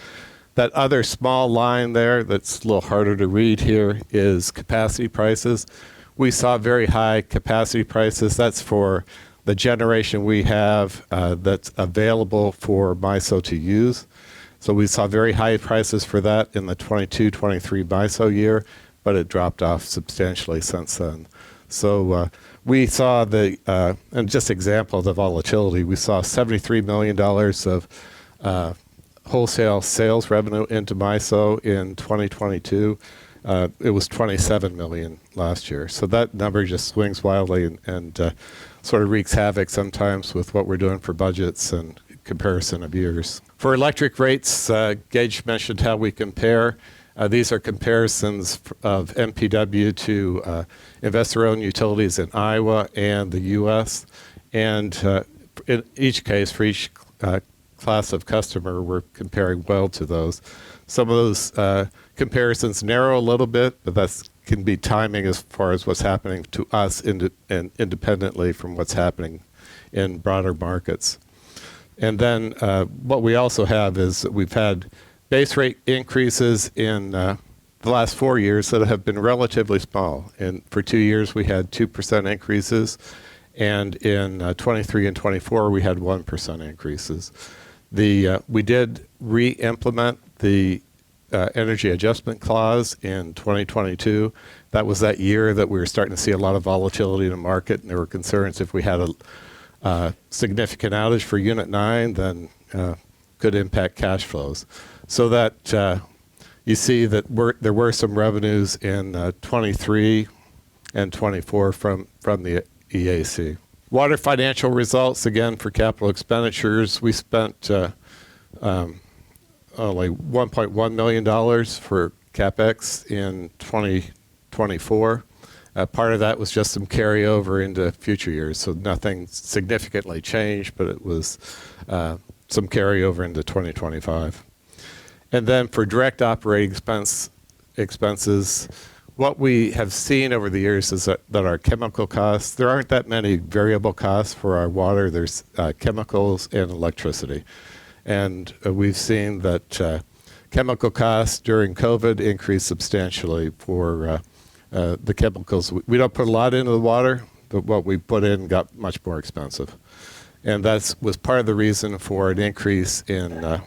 That other small line there that's a little harder to read here is capacity prices. We saw very high capacity prices. That's for the generation we have that's available for MISO to use. So we saw very high prices for that in the 22-23 MISO year, but it dropped off substantially since then. So we saw and just example of the volatility, we saw $73 million of wholesale sales revenue into MISO in 2022. It was $27 million last year. So that number just swings wildly and sort of wreaks havoc sometimes with what we're doing for budgets and comparison of years. For electric rates, Gage mentioned how we compare. These are comparisons of MPW to investor-owned utilities in Iowa and the U.S. And in each case, for each class of customer, we're comparing well to those. Some of those comparisons narrow a little bit, but that can be timing as far as what's happening to us and independently from what's happening in broader markets. And then what we also have is that we've had base rate increases in the last 4 years that have been relatively small. And for 2 years, we had 2% increases. And in 23 and 24, we had 1% increases. We did re-implement the energy adjustment clause in 2022. That was that year that we were starting to see a lot of volatility in the market, and there were concerns if we had a significant outage for Unit 9, then could impact cash flows. So that you see that there were some revenues in 23 and 24 from the EAC. Water financial results, again, for capital expenditures, we spent only $1.1 million for CapEx in 2024. Part of that was just some carryover into future years, so nothing significantly changed, but it was some carryover into 2025. And then for direct operating expenses, what we have seen over the years is that our chemical costs, there aren't that many variable costs for our water. There's chemicals and electricity. And we've seen that chemical costs during COVID increased substantially for the chemicals. We don't put a lot into the water, but what we put in got much more expensive. And that was part of the reason for an increase in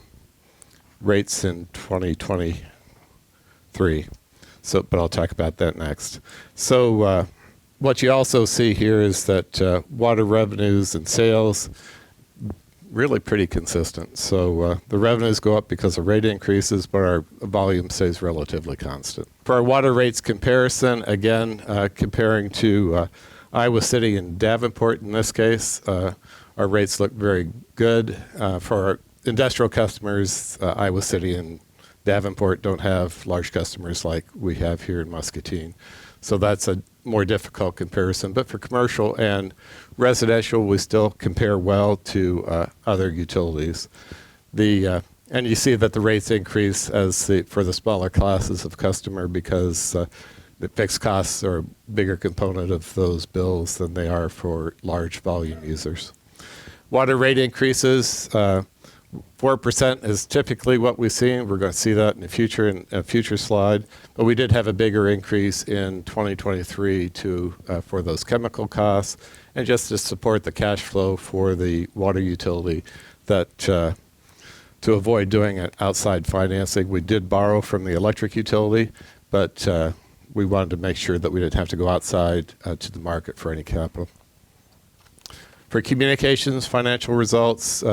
rates in 2023. But I'll talk about that next. So what you also see here is that water revenues and sales really pretty consistent. So the revenues go up because of rate increases, but our volume stays relatively constant. For our water rates comparison, again, comparing to Iowa City and Davenport in this case, our rates look very good. For industrial customers, Iowa City and Davenport don't have large customers like we have here in Muscatine. So that's a more difficult comparison. But for commercial and residential, we still compare well to other utilities. And you see that the rates increase for the smaller classes of customer because the fixed costs are a bigger component of those bills than they are for large volume users. Water rate increases, 4% is typically what we see. We're going to see that in a future slide. But we did have a bigger increase in 2023 for those chemical costs and just to support the cash flow for the water utility that to avoid doing it outside financing. We did borrow from the electric utility, but we wanted to make sure that we didn't have to go outside to the market for any capital. For communications financial results,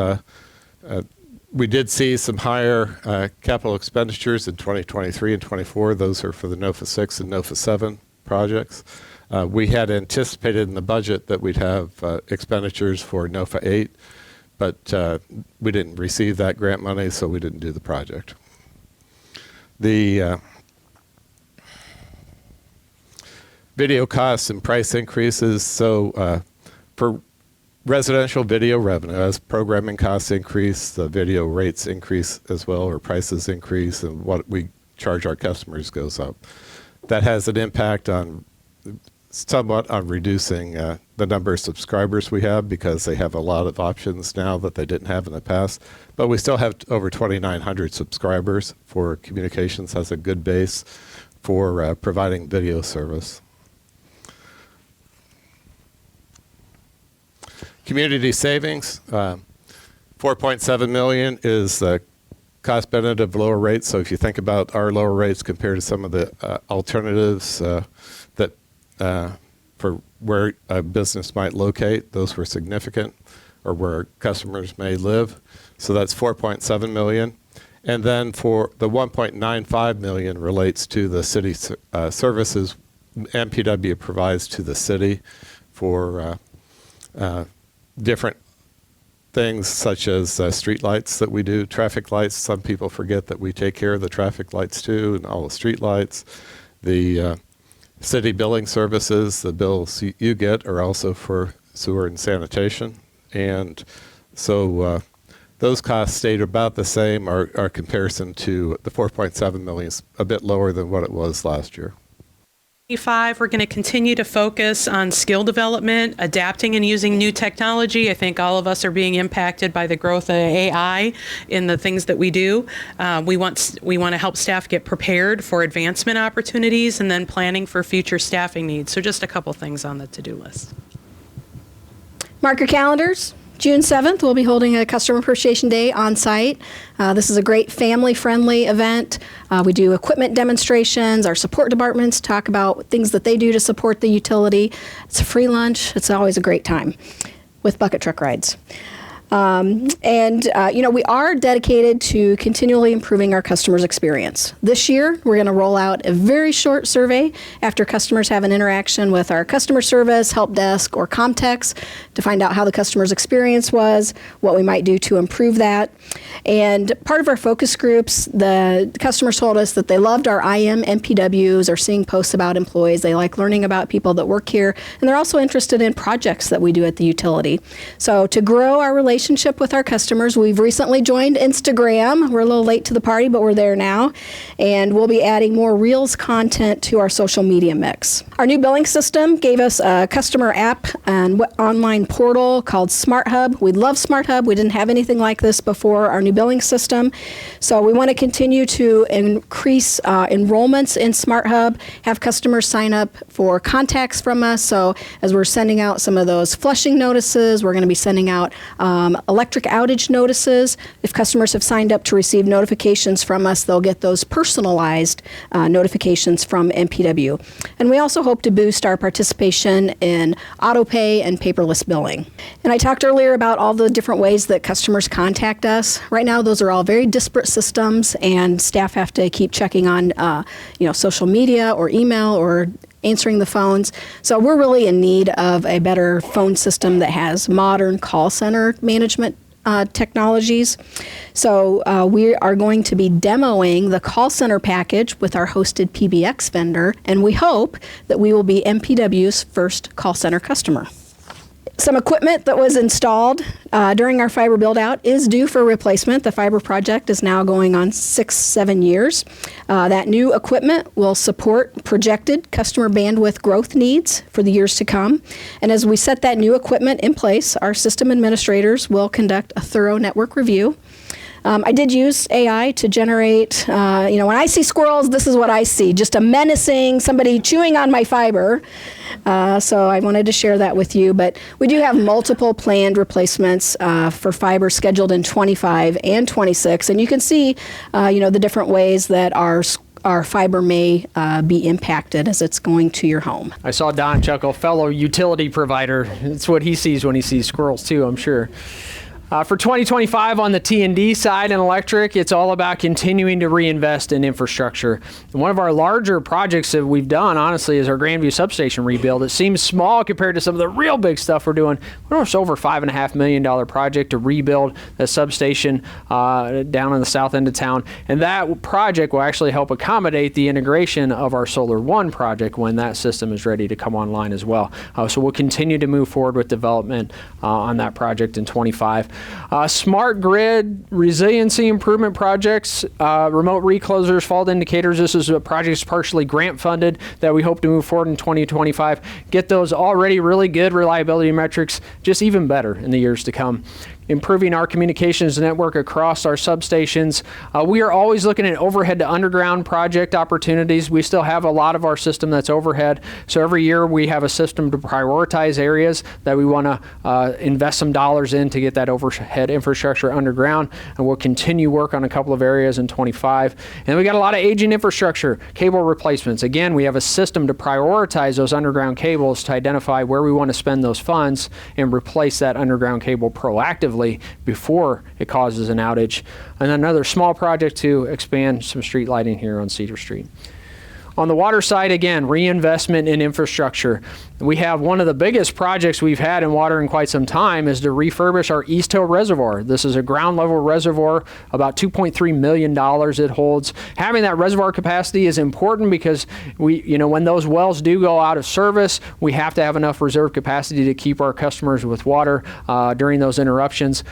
we did see some higher capital expenditures in 2023 and 24. Those are for the NOFA 6 and NOFA 7 projects. We had anticipated in the budget that we'd have expenditures for NOFA 8, but we didn't receive that grant money, so we didn't do the project. The video costs and price increases. So for residential video revenue, as programming costs increase, the video rates increase as well, or prices increase, and what we charge our customers goes up. That has an impact somewhat on reducing the number of subscribers we have because they have a lot of options now that they didn't have in the past. But we still have over 2,900 subscribers for communications. Has a good base for providing video service. Community savings, $4.7 million is the cost benefit of lower rates. So if you think about our lower rates compared to some of the alternatives that for where a business might locate, those were significant, or where customers may live. So that's $4.7 million. And then for the $1.95 million relates to the city services MPW provides to the city for different things such as street lights that we do, traffic lights. Some people forget that we take care of the traffic lights too, and all the street lights. The city billing services, the bills you get are also for sewer and sanitation. And so those costs stayed about the same. Our comparison to the $4.7 million is a bit lower than what it was last year. We're going to continue to focus on skill development, adapting and using new technology. I think all of us are being impacted by the growth of AI in the things that we do. We want to help staff get prepared for advancement opportunities and then planning for future staffing needs. So just a couple things on the to-do list. Mark your calendars. June 7th, we'll be holding a Customer Appreciation Day on site. This is a great family-friendly event. We do equipment demonstrations. Our support departments talk about things that they do to support the utility. It's a free lunch. It's always a great time with bucket truck rides. We are dedicated to continually improving our customers' experience. This year, we're going to roll out a very short survey after customers have an interaction with our customer service, help desk, or Comtex to find out how the customer's experience was, what we might do to improve that. And part of our focus groups, the customers told us that they loved our IM MPWs or seeing posts about employees. They like learning about people that work here, and they're also interested in projects that we do at the utility. So to grow our relationship with our customers, we've recently joined Instagram. We're a little late to the party, but we're there now. And we'll be adding more Reels content to our social media mix. Our new billing system gave us a customer app and online portal called Smart Hub. We love Smart Hub. We didn't have anything like this before our new billing system. So we want to continue to increase enrollments in Smart Hub, have customers sign up for contacts from us. So as we're sending out some of those flushing notices, we're going to be sending out electric outage notices. If customers have signed up to receive notifications from us, they'll get those personalized notifications from MPW. And we also hope to boost our participation in auto pay and paperless billing. And I talked earlier about all the different ways that customers contact us. Right now, those are all very disparate systems, and staff have to keep checking on social media or email or answering the phones. So we're really in need of a better phone system that has modern call center management technologies. So we are going to be demoing the call center package with our hosted PBX vendor, and we hope that we will be MPW's first call center customer. Some equipment that was installed during our fiber build-out is due for replacement. The fiber project is now going on 6-7 years. That new equipment will support projected customer bandwidth growth needs for the years to come. And as we set that new equipment in place, our system administrators will conduct a thorough network review. I did use AI to generate, when I see squirrels, this is what I see, just a menacing, somebody chewing on my fiber. So I wanted to share that with you. But we do have multiple planned replacements for fiber scheduled in 25 and 26. And you can see, the different ways that our fiber may be impacted as it's going to your home. I saw Don chuckle, fellow utility provider. It's what he sees when he sees squirrels too, I'm sure. For 2025 on the T&D side and electric, it's all about continuing to reinvest in infrastructure. And one of our larger projects that we've done, honestly, is our Grandview substation rebuild. It seems small compared to some of the real big stuff we're doing. We're almost over $5.5 million project to rebuild the substation down in the south end of town. And that project will actually help accommodate the integration of our Solar One project when that system is ready to come online as well. So we'll continue to move forward with development on that project in 25. Smart grid resiliency improvement projects, remote reclosers, fault indicators. This is a project that's partially grant funded that we hope to move forward in 2025. Get those already really good reliability metrics just even better in the years to come. Improving our communications network across our substations. We are always looking at overhead to underground project opportunities. We still have a lot of our system that's overhead. So every year we have a system to prioritize areas that we want to invest some dollars in to get that overhead infrastructure underground. And we'll continue work on a couple of areas in 25. And we got a lot of aging infrastructure, cable replacements. Again, we have a system to prioritize those underground cables to identify where we want to spend those funds and replace that underground cable proactively before it causes an outage. And another small project to expand some street lighting here on Cedar Street. On the water side, again, reinvestment in infrastructure. We have one of the biggest projects we've had in water in quite some time is to refurbish our East Hill Reservoir. This is a ground level reservoir, about $2.3 million it holds. Having that reservoir capacity is important because when those wells do go out of service, we have to have enough reserve capacity to keep our customers with water during those interruptions.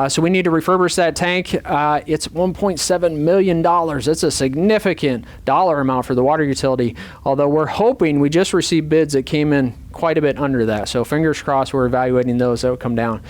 So we need to refurbish that tank. It's $1.7 million. It's a significant dollar amount for the water utility, although we're hoping, we just received bids that came in quite a bit under that. So fingers crossed, we're evaluating those that will come down.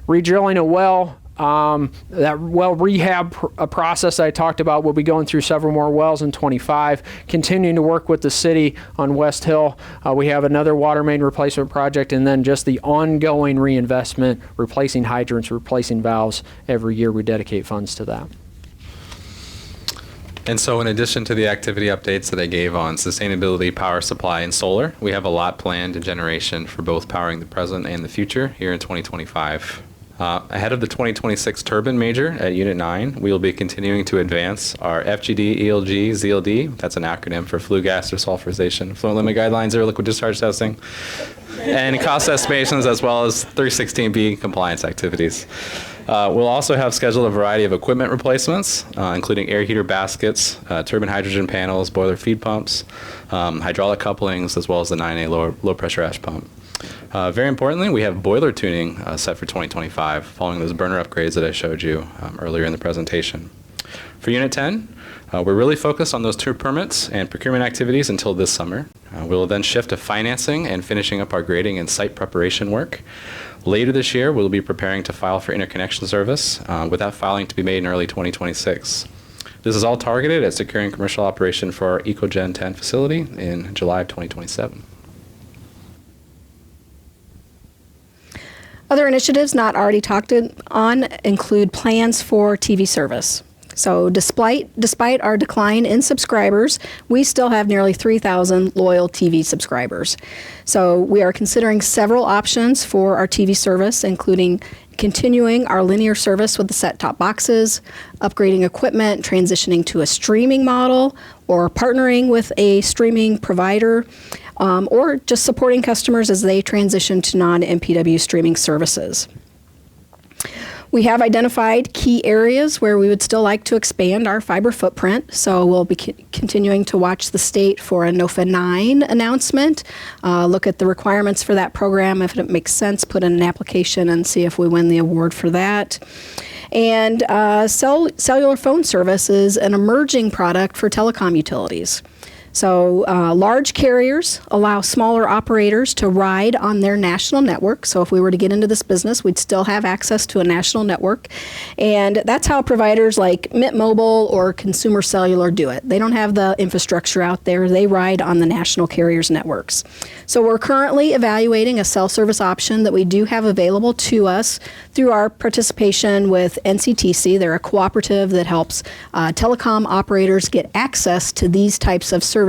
Redrilling a well. That well rehab process I talked about, we'll be going through several more wells in 25, continuing to work with the city on West Hill. We have another water main replacement project, and then just the ongoing reinvestment, replacing hydrants, replacing valves. Every year we dedicate funds to that. And so in addition to the activity updates that I gave on sustainability, power supply, and solar, we have a lot planned in generation for both powering the present and the future here in 2025. Ahead of the 2026 turbine major at Unit 9, we will be continuing to advance our FGD, ELG, ZLD, that's an acronym for flue gas desulfurization, flow limit guidelines, air liquid discharge testing, and cost estimations, as well as 316B compliance activities. We'll also have scheduled a variety of equipment replacements, including air heater baskets, turbine hydrogen panels, boiler feed pumps, hydraulic couplings, as well as the 9A low pressure ash pump. Very importantly, we have boiler tuning set for 2025 following those burner upgrades that I showed you earlier in the presentation. For Unit 10, we're really focused on those two permits and procurement activities until this summer. We'll then shift to financing and finishing up our grading and site preparation work. Later this year, we'll be preparing to file for interconnection service, with that filing to be made in early 2026. This is all targeted at securing commercial operation for our EcoGen 10 facility in July of 2027. Other initiatives not already talked on include plans for TV service. So despite our decline in subscribers, we still have nearly 3,000 loyal TV subscribers. So we are considering several options for our TV service, including continuing our linear service with the set-top boxes, upgrading equipment, transitioning to a streaming model, or partnering with a streaming provider, or just supporting customers as they transition to non-MPW streaming services. We have identified key areas where we would still like to expand our fiber footprint, so we'll be continuing to watch the state for a NOFA 9 announcement, look at the requirements for that program. If it makes sense, put in an application and see if we win the award for that. And cellular phone service is an emerging product for telecom utilities. So large carriers allow smaller operators to ride on their national network. So if we were to get into this business, we'd still have access to a national network. And that's how providers like Mint Mobile or Consumer Cellular do it. They don't have the infrastructure out there. They ride on the national carriers' networks. So we're currently evaluating a cell service option that we do have available to us through our participation with NCTC. They're a cooperative that helps telecom operators get access to these types of services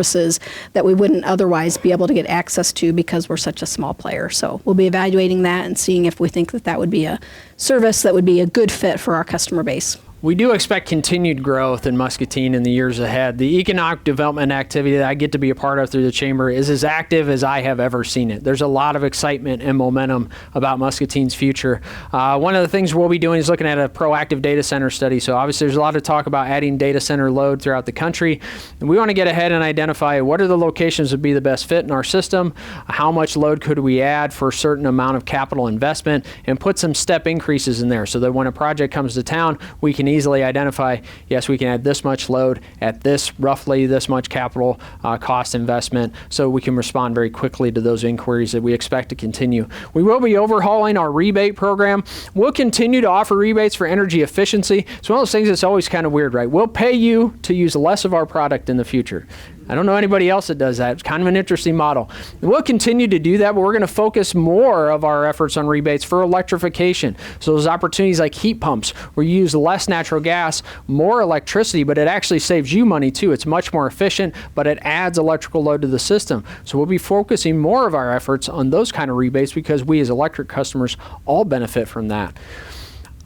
that we wouldn't otherwise be able to get access to because we're such a small player. So we'll be evaluating that and seeing if we think that that would be a service that would be a good fit for our customer base. We do expect continued growth in Muscatine in the years ahead. The economic development activity that I get to be a part of through the Chamber is as active as I have ever seen it. There's a lot of excitement and momentum about Muscatine's future. One of the things we'll be doing is looking at a proactive data center study. So obviously there's a lot of talk about adding data center load throughout the country. And we want to get ahead and identify what are the locations that would be the best fit in our system, how much load could we add for a certain amount of capital investment, and put some step increases in there so that when a project comes to town, we can easily identify, yes, we can add this much load at this roughly this much capital cost investment, so we can respond very quickly to those inquiries that we expect to continue. We will be overhauling our rebate program. We'll continue to offer rebates for energy efficiency. It's one of those things that's always kind of weird, right? We'll pay you to use less of our product in the future. I don't know anybody else that does that. It's kind of an interesting model. We'll continue to do that, but we're going to focus more of our efforts on rebates for electrification. So those opportunities like heat pumps, where you use less natural gas, more electricity, but it actually saves you money too. It's much more efficient, but it adds electrical load to the system. So we'll be focusing more of our efforts on those kind of rebates because we as electric customers all benefit from that.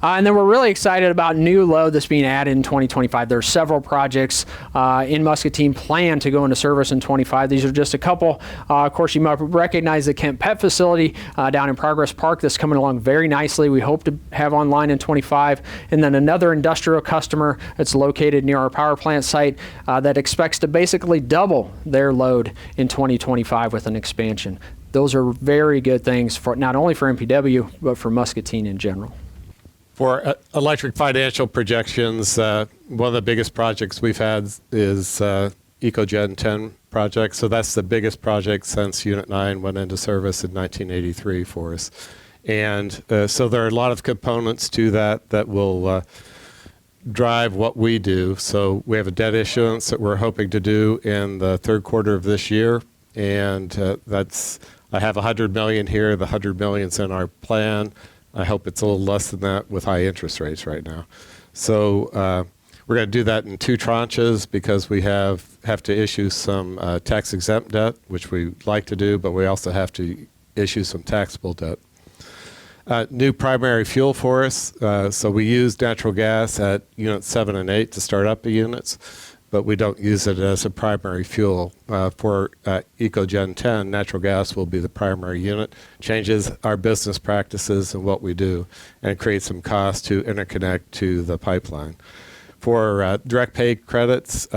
And then we're really excited about new load that's being added in 2025. There are several projects in Muscatine planned to go into service in 25. These are just a couple. Of course, you might recognize the Kent Pet facility down in Progress Park that's coming along very nicely. We hope to have online in 25. And then another industrial customer that's located near our power plant site that expects to basically double their load in 2025 with an expansion. Those are very good things for not only for MPW, but for Muscatine in general. For electric financial projections, one of the biggest projects we've had is EcoGen 10 project. So that's the biggest project since Unit 9 went into service in 1983 for us. And so there are a lot of components to that will drive what we do. So we have a debt issuance that we're hoping to do in the third quarter of this year. And I have $100 million here. The $100 million's in our plan. I hope it's a little less than that with high interest rates right now. So we're going to do that in two tranches because we have to issue some tax-exempt debt, which we like to do, but we also have to issue some taxable debt. New primary fuel for us. So we use natural gas at Units 7 and 8 to start up the units, but we don't use it as a primary fuel. For EcoGen 10, natural gas will be the primary unit, changes our business practices and what we do, and creates some cost to interconnect to the pipeline. For direct pay credits,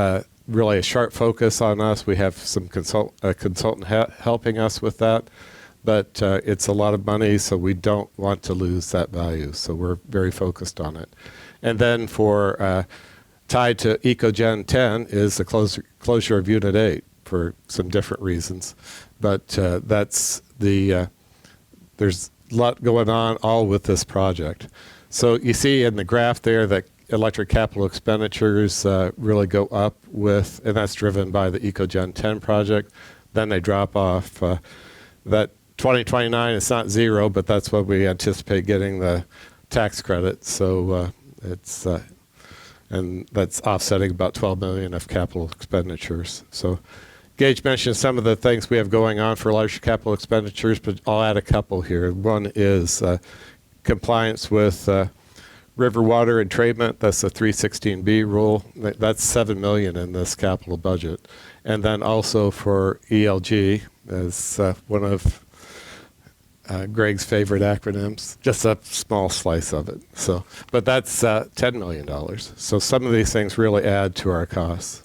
really a sharp focus on us. We have some consultant helping us with that, but it's a lot of money, so we don't want to lose that value, so we're very focused on it. And then for tied to EcoGen 10 is the closure of Unit 8 for some different reasons. But there's a lot going on all with this project. So you see in the graph there that electric capital expenditures really go up and that's driven by the EcoGen 10 project. Then they drop off. That 2029, it's not zero, but that's when we anticipate getting the tax credit. So and that's offsetting about $12 million of capital expenditures. So Gage mentioned some of the things we have going on for large capital expenditures, but I'll add a couple here. One is compliance with river water and treatment. That's the 316B rule. That's $7 million in this capital budget. And then also for ELG, as one of Greg's favorite acronyms, just a small slice of it. So, but that's $10 million. So some of these things really add to our costs.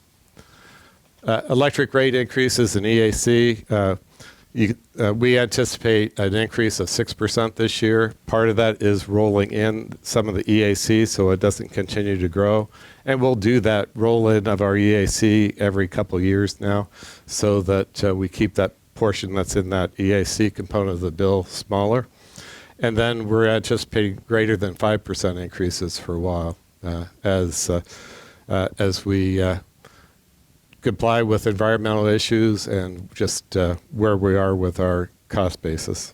Electric rate increases in EAC. We anticipate an increase of 6% this year. Part of that is rolling in some of the EAC so it doesn't continue to grow. And we'll do that roll-in of our EAC every couple of years now so that we keep that portion that's in that EAC component of the bill smaller. And then we're anticipating greater than 5% increases for a while as we comply with environmental issues and just where we are with our cost basis.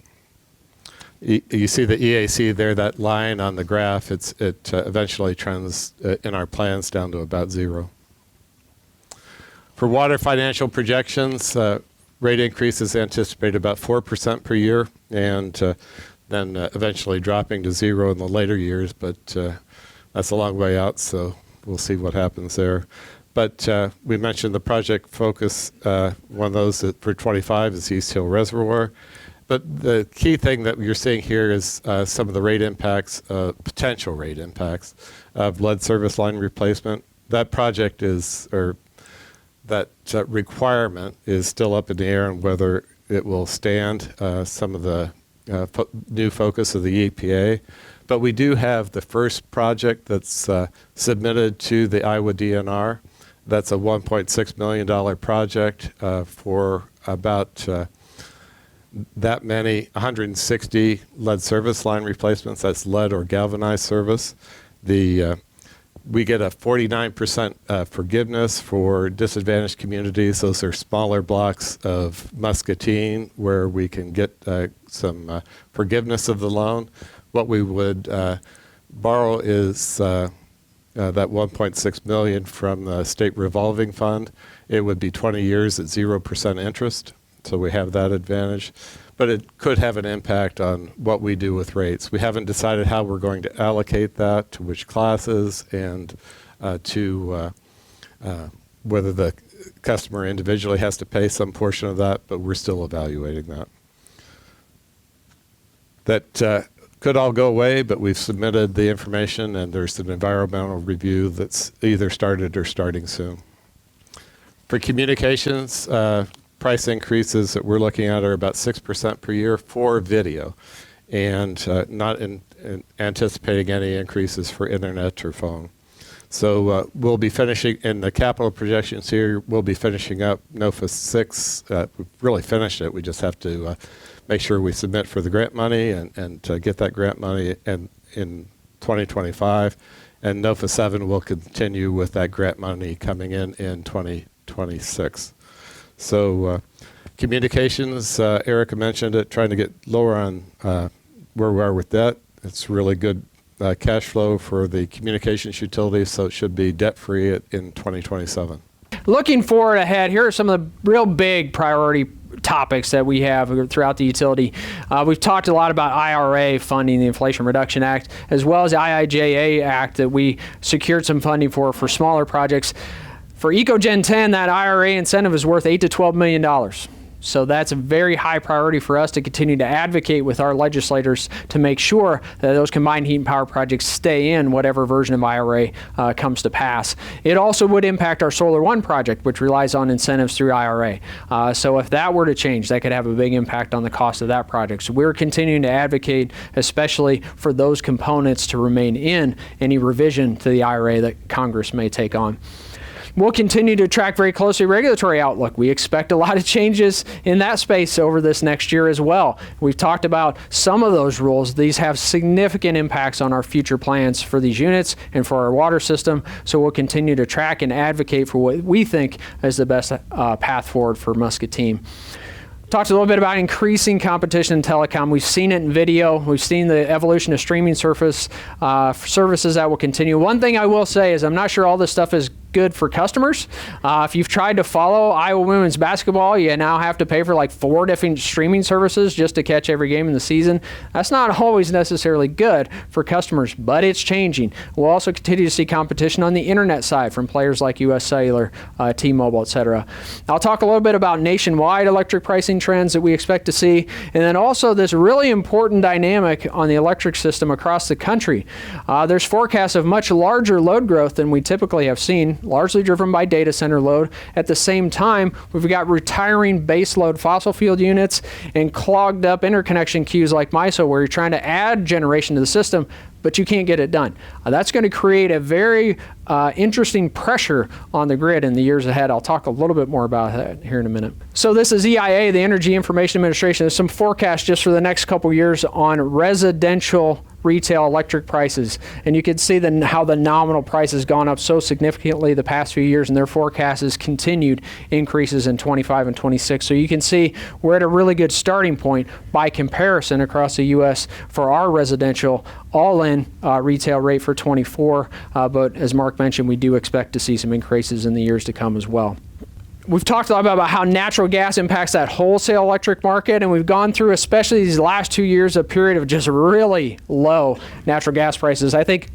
You see the EAC there, that line on the graph, it eventually trends in our plans down to about zero. For water financial projections, rate increases anticipate about 4% per year and then eventually dropping to zero in the later years, but that's a long way out, so we'll see what happens there. But we mentioned the project focus, one of those for 25 is East Hill Reservoir. But the key thing that you're seeing here is some of the rate impacts, potential rate impacts of lead service line replacement. That project is, or that requirement is still up in the air on whether it will stand some of the new focus of the EPA. But we do have the first project that's submitted to the Iowa DNR. That's a $1.6 million project for about that many, 160 lead service line replacements. That's lead or galvanized service. We get a 49% forgiveness for disadvantaged communities. Those are smaller blocks of Muscatine where we can get some forgiveness of the loan. What we would borrow is that 1.6 million from the state revolving fund. It would be 20 years at 0% interest. So we have that advantage, but it could have an impact on what we do with rates. We haven't decided how we're going to allocate that, to which classes, and to whether the customer individually has to pay some portion of that, but we're still evaluating that. That could all go away, but we've submitted the information and there's an environmental review that's either started or starting soon. For communications, price increases that we're looking at are about 6% per year for video, and not anticipating any increases for internet or phone. So we'll be finishing, in the capital projections here, we'll be finishing up NOFA 6. We've really finished it. We just have to make sure we submit for the grant money and get that grant money in 2025. And NOFA 7 will continue with that grant money coming in 2026. So communications, Erica mentioned it, trying to get lower on where we are with debt. It's really good cash flow for the communications utility, so it should be debt-free in 2027. Looking forward ahead, here are some of the real big priority topics that we have throughout the utility. We've talked a lot about IRA funding, the Inflation Reduction Act, as well as the IIJA Act that we secured some funding for smaller projects. For EcoGen 10, that IRA incentive is worth $8 to $12 million. So that's a very high priority for us to continue to advocate with our legislators to make sure that those combined heat and power projects stay in whatever version of IRA comes to pass. It also would impact our Solar One project, which relies on incentives through IRA. So if that were to change, that could have a big impact on the cost of that project. So we're continuing to advocate, especially for those components to remain in any revision to the IRA that Congress may take on. We'll continue to track very closely regulatory outlook. We expect a lot of changes in that space over this next year as well. We've talked about some of those rules. These have significant impacts on our future plans for these units and for our water system. So we'll continue to track and advocate for what we think is the best path forward for Muscatine. Talked a little bit about increasing competition in telecom. We've seen it in video. We've seen the evolution of streaming services that will continue. One thing I will say is I'm not sure all this stuff is good for customers. If you've tried to follow Iowa women's basketball, you now have to pay for like 4 different streaming services just to catch every game in the season. That's not always necessarily good for customers, but it's changing. We'll also continue to see competition on the internet side from players like US Cellular, T-Mobile, et cetera. I'll talk a little bit about nationwide electric pricing trends that we expect to see, and then also this really important dynamic on the electric system across the country. There's forecasts of much larger load growth than we typically have seen, largely driven by data center load. At the same time, we've got retiring base load fossil fuel units and clogged up interconnection queues like MISO, where you're trying to add generation to the system, but you can't get it done. That's going to create a very interesting pressure on the grid in the years ahead. I'll talk a little bit more about that here in a minute. So this is EIA, the Energy Information Administration. There's some forecasts just for the next couple years on residential retail electric prices. And you can see how the nominal price has gone up so significantly the past few years, and their forecast is continued increases in 25 and 26. So you can see we're at a really good starting point by comparison across the U.S. for our residential all-in retail rate for 24. But as Mark mentioned, we do expect to see some increases in the years to come as well. We've talked a lot about how natural gas impacts that wholesale electric market, and we've gone through, especially these last 2 years, a period of just really low natural gas prices. I think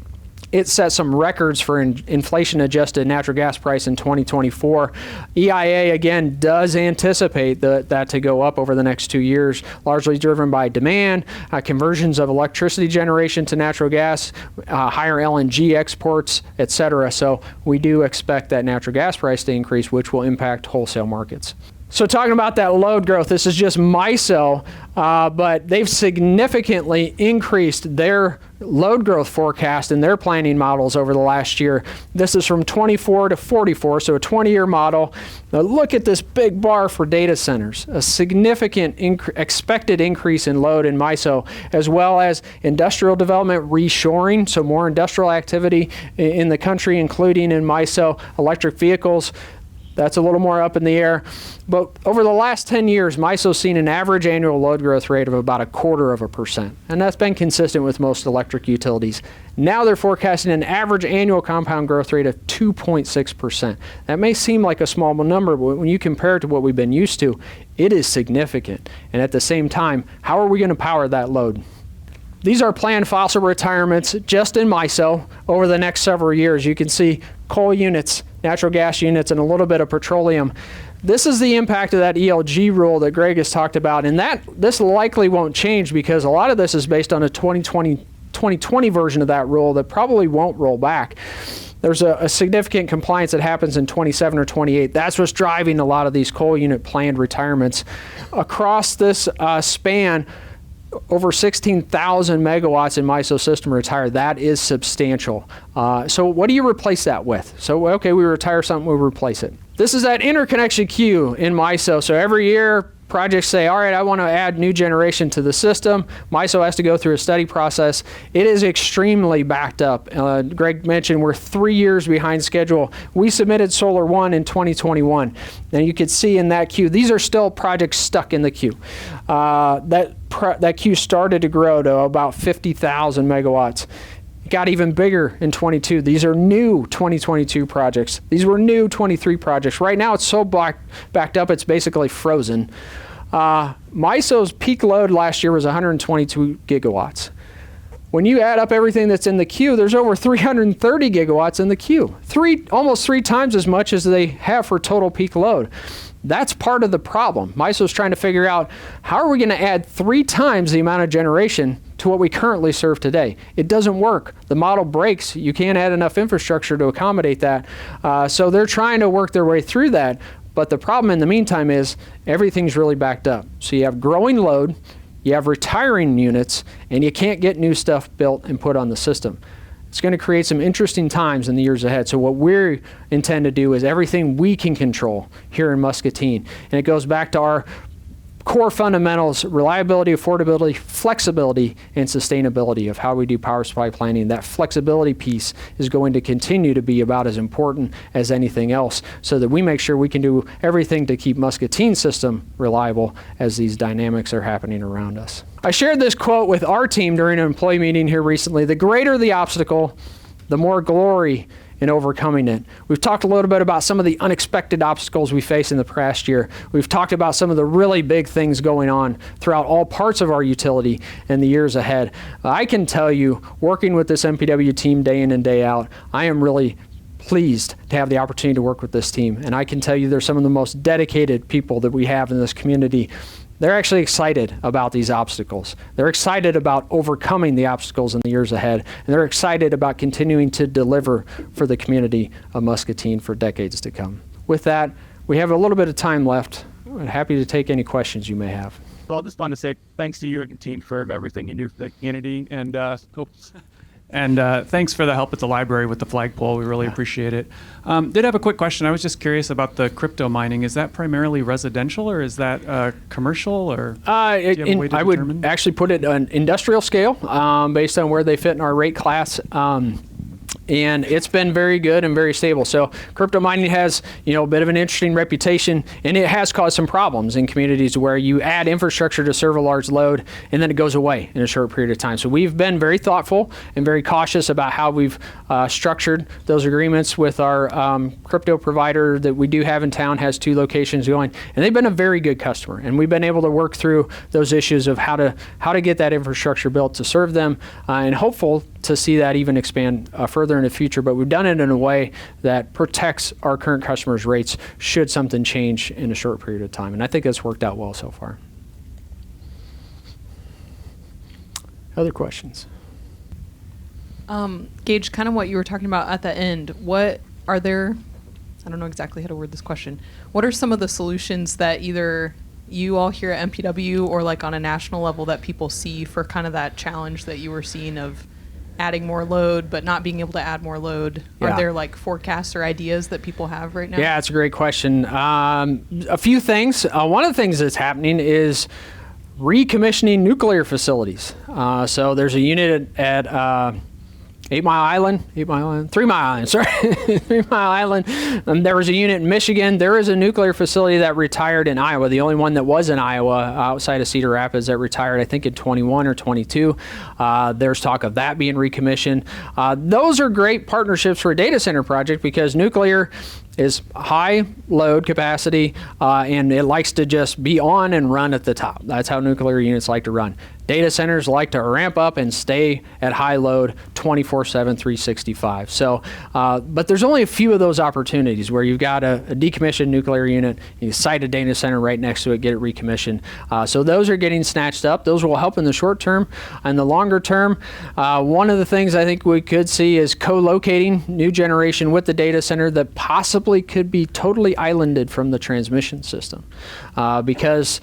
it set some records for inflation-adjusted natural gas price in 2024. EIA, again, does anticipate that to go up over the next 2 years, largely driven by demand, conversions of electricity generation to natural gas, higher LNG exports, et cetera. So we do expect that natural gas price to increase, which will impact wholesale markets. So talking about that load growth, this is just MISO, but they've significantly increased their load growth forecast in their planning models over the last year. This is from 24 to 44, so a 20-year model. Now look at this big bar for data centers, a significant expected increase in load in MISO, as well as industrial development reshoring, so more industrial activity in the country, including in MISO, electric vehicles. That's a little more up in the air. But over the last 10 years, MISO's seen an average annual load growth rate of about 0.25%. And that's been consistent with most electric utilities. Now they're forecasting an average annual compound growth rate of 2.6%. That may seem like a small number, but when you compare it to what we've been used to, it is significant. And at the same time, how are we going to power that load? These are planned fossil retirements just in MISO over the next several years. You can see coal units, natural gas units, and a little bit of petroleum. This is the impact of that ELG rule that Greg has talked about, and this likely won't change because a lot of this is based on a 2020 version of that rule that probably won't roll back. There's a significant compliance that happens in 27 or 28. That's what's driving a lot of these coal unit planned retirements. Across this span, over 16,000 megawatts in MISO system retired. That is substantial. So what do you replace that with? So, okay, we retire something, we replace it. This is that interconnection queue in MISO. So every year, projects say, all right, I want to add new generation to the system. MISO has to go through a study process. It is extremely backed up. Greg mentioned we're 3 years behind schedule. We submitted Solar 1 in 2021. And you can see in that queue, these are still projects stuck in the queue. That queue started to grow to about 50,000 megawatts. It got even bigger in 22. These are new 2022 projects. These were new 23 projects. Right now it's so backed up it's basically frozen. MISO's peak load last year was 122 gigawatts. When you add up everything that's in the queue, there's over 330 gigawatts in the queue. Almost three times as much as they have for total peak load. That's part of the problem. MISO's trying to figure out how are we going to add 3 times the amount of generation to what we currently serve today. It doesn't work. The model breaks. You can't add enough infrastructure to accommodate that. So they're trying to work their way through that. But the problem in the meantime is everything's really backed up. So you have growing load, you have retiring units, and you can't get new stuff built and put on the system. It's going to create some interesting times in the years ahead. So what we intend to do is everything we can control here in Muscatine. And it goes back to our core fundamentals: reliability, affordability, flexibility, and sustainability of how we do power supply planning. That flexibility piece is going to continue to be about as important as anything else, so that we make sure we can do everything to keep Muscatine's system reliable as these dynamics are happening around us. I shared this quote with our team during an employee meeting here recently: the greater the obstacle, the more glory and overcoming it. We've talked a little bit about some of the unexpected obstacles we face in the past year. We've talked about some of the really big things going on throughout all parts of our utility in the years ahead. I can tell you, working with this MPW team day in and day out, I am really pleased to have the opportunity to work with this team. And I can tell you they're some of the most dedicated people that we have in this community. They're actually excited about these obstacles. They're excited about overcoming the obstacles in the years ahead. And they're excited about continuing to deliver for the community of Muscatine for decades to come. With that, we have a little bit of time left. I'm happy to take any questions you may have. So I just want to say thanks to you and your team for everything you do for the community, and thanks for the help at the library with the flagpole. We really appreciate it. Did have a quick question. I was just curious about the crypto mining. Is that primarily residential, or is that commercial, or do you have a way to I determine? would actually put it on industrial scale based on where they fit in our rate class. And it's been very good and very stable. So crypto mining has, a bit of an interesting reputation, and it has caused some problems in communities where you add infrastructure to serve a large load and then it goes away in a short period of time. So we've been very thoughtful and very cautious about how we've structured those agreements with our crypto provider that we do have in town, has 2 locations going, and they've been a very good customer. And we've been able to work through those issues of how to get that infrastructure built to serve them, and hopeful to see that even expand further in the future. But we've done it in a way that protects our current customers' rates should something change in a short period of time. And I think that's worked out well so far. Other questions? Gage, kind of what you were talking about at the end, what are there, I don't know exactly how to word this question, what are some of the solutions that either you all here at MPW or like on a national level that people see for kind of that challenge that you were seeing of adding more load but not being able to add more load? Yeah. Are there like forecasts or ideas that people have right now? Yeah, it's a great question. A few things. One of the things that's happening is recommissioning nuclear facilities. So there's a unit at 3 Mile Island, sorry, 3 Mile Island. There was a unit in Michigan. There is a nuclear facility that retired in Iowa, the only one that was in Iowa outside of Cedar Rapids that retired, I think, in 21 or 22. There's talk of that being recommissioned. Those are great partnerships for a data center project because nuclear is high load capacity and it likes to just be on and run at the top. That's how nuclear units like to run. Data centers like to ramp up and stay at high load 24/7, 365. So, but there's only a few of those opportunities where you've got a decommissioned nuclear unit, you site a data center right next to it, get it recommissioned. So those are getting snatched up. Those will help in the short term. In the longer term, one of the things I think we could see is co-locating new generation with the data center that possibly could be totally islanded from the transmission system. Because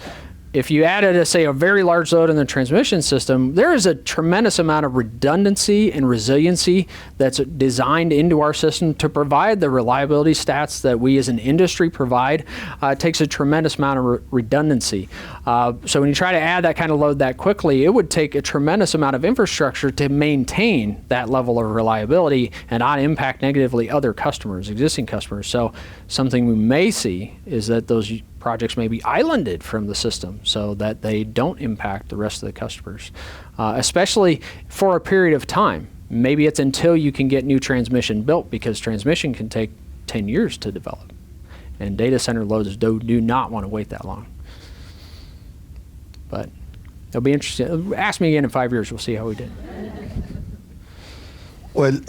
if you added, say, a very large load in the transmission system, there is a tremendous amount of redundancy and resiliency that's designed into our system to provide the reliability stats that we as an industry provide. It takes a tremendous amount of redundancy. So when you try to add that kind of load that quickly, it would take a tremendous amount of infrastructure to maintain that level of reliability and not impact negatively other customers, existing customers. So something we may see is that those projects may be islanded from the system so that they don't impact the rest of the customers, especially for a period of time. Maybe it's until you can get new transmission built, because transmission can take 10 years to develop. And data center loads do not want to wait that long. But it'll be interesting. Ask me again in 5 years, we'll see how we did. Well,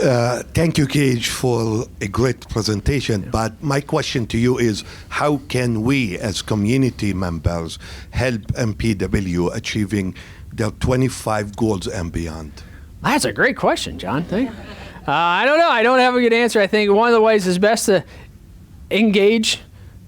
thank you, Gage, for a great presentation. Yeah. But my question to you is, how can we, as community members, help MPW achieving their 25 goals and beyond? That's a great question, John. I don't know. I don't have a good answer. I think one of the ways is best to engage,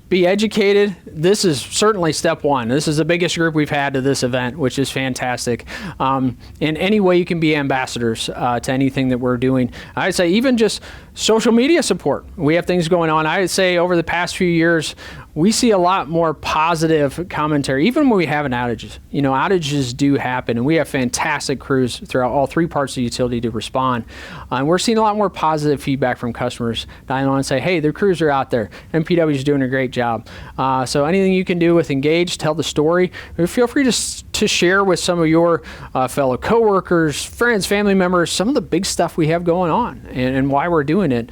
be educated. This is certainly step one. This is the biggest group we've had to this event, which is fantastic. In any way you can be ambassadors to anything that we're doing. I'd say even just social media support. We have things going on. I would say over the past few years, we see a lot more positive commentary, even when we have an outages. You know, outages do happen, and we have fantastic crews throughout all three parts of the utility to respond. And we're seeing a lot more positive feedback from customers dialing on and say, hey, their crews are out there. MPW is doing a great job. So anything you can do with Engage, tell the story. Feel free to share with some of your fellow coworkers, friends, family members, some of the big stuff we have going on and why we're doing it.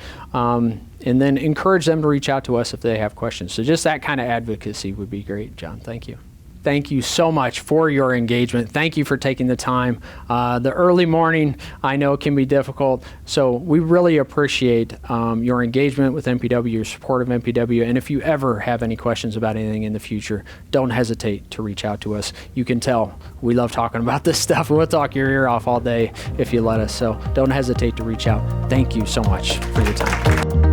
And then encourage them to reach out to us if they have questions. So just that kind of advocacy would be great, John. Thank you. Thank you so much for your engagement. Thank you for taking the time. The early morning, I know, can be difficult. So we really appreciate your engagement with MPW, your support of MPW. And if you ever have any questions about anything in the future, don't hesitate to reach out to us. You can tell we love talking about this stuff. We'll talk your ear off all day if you let us. So don't hesitate to reach out. Thank you so much for your time.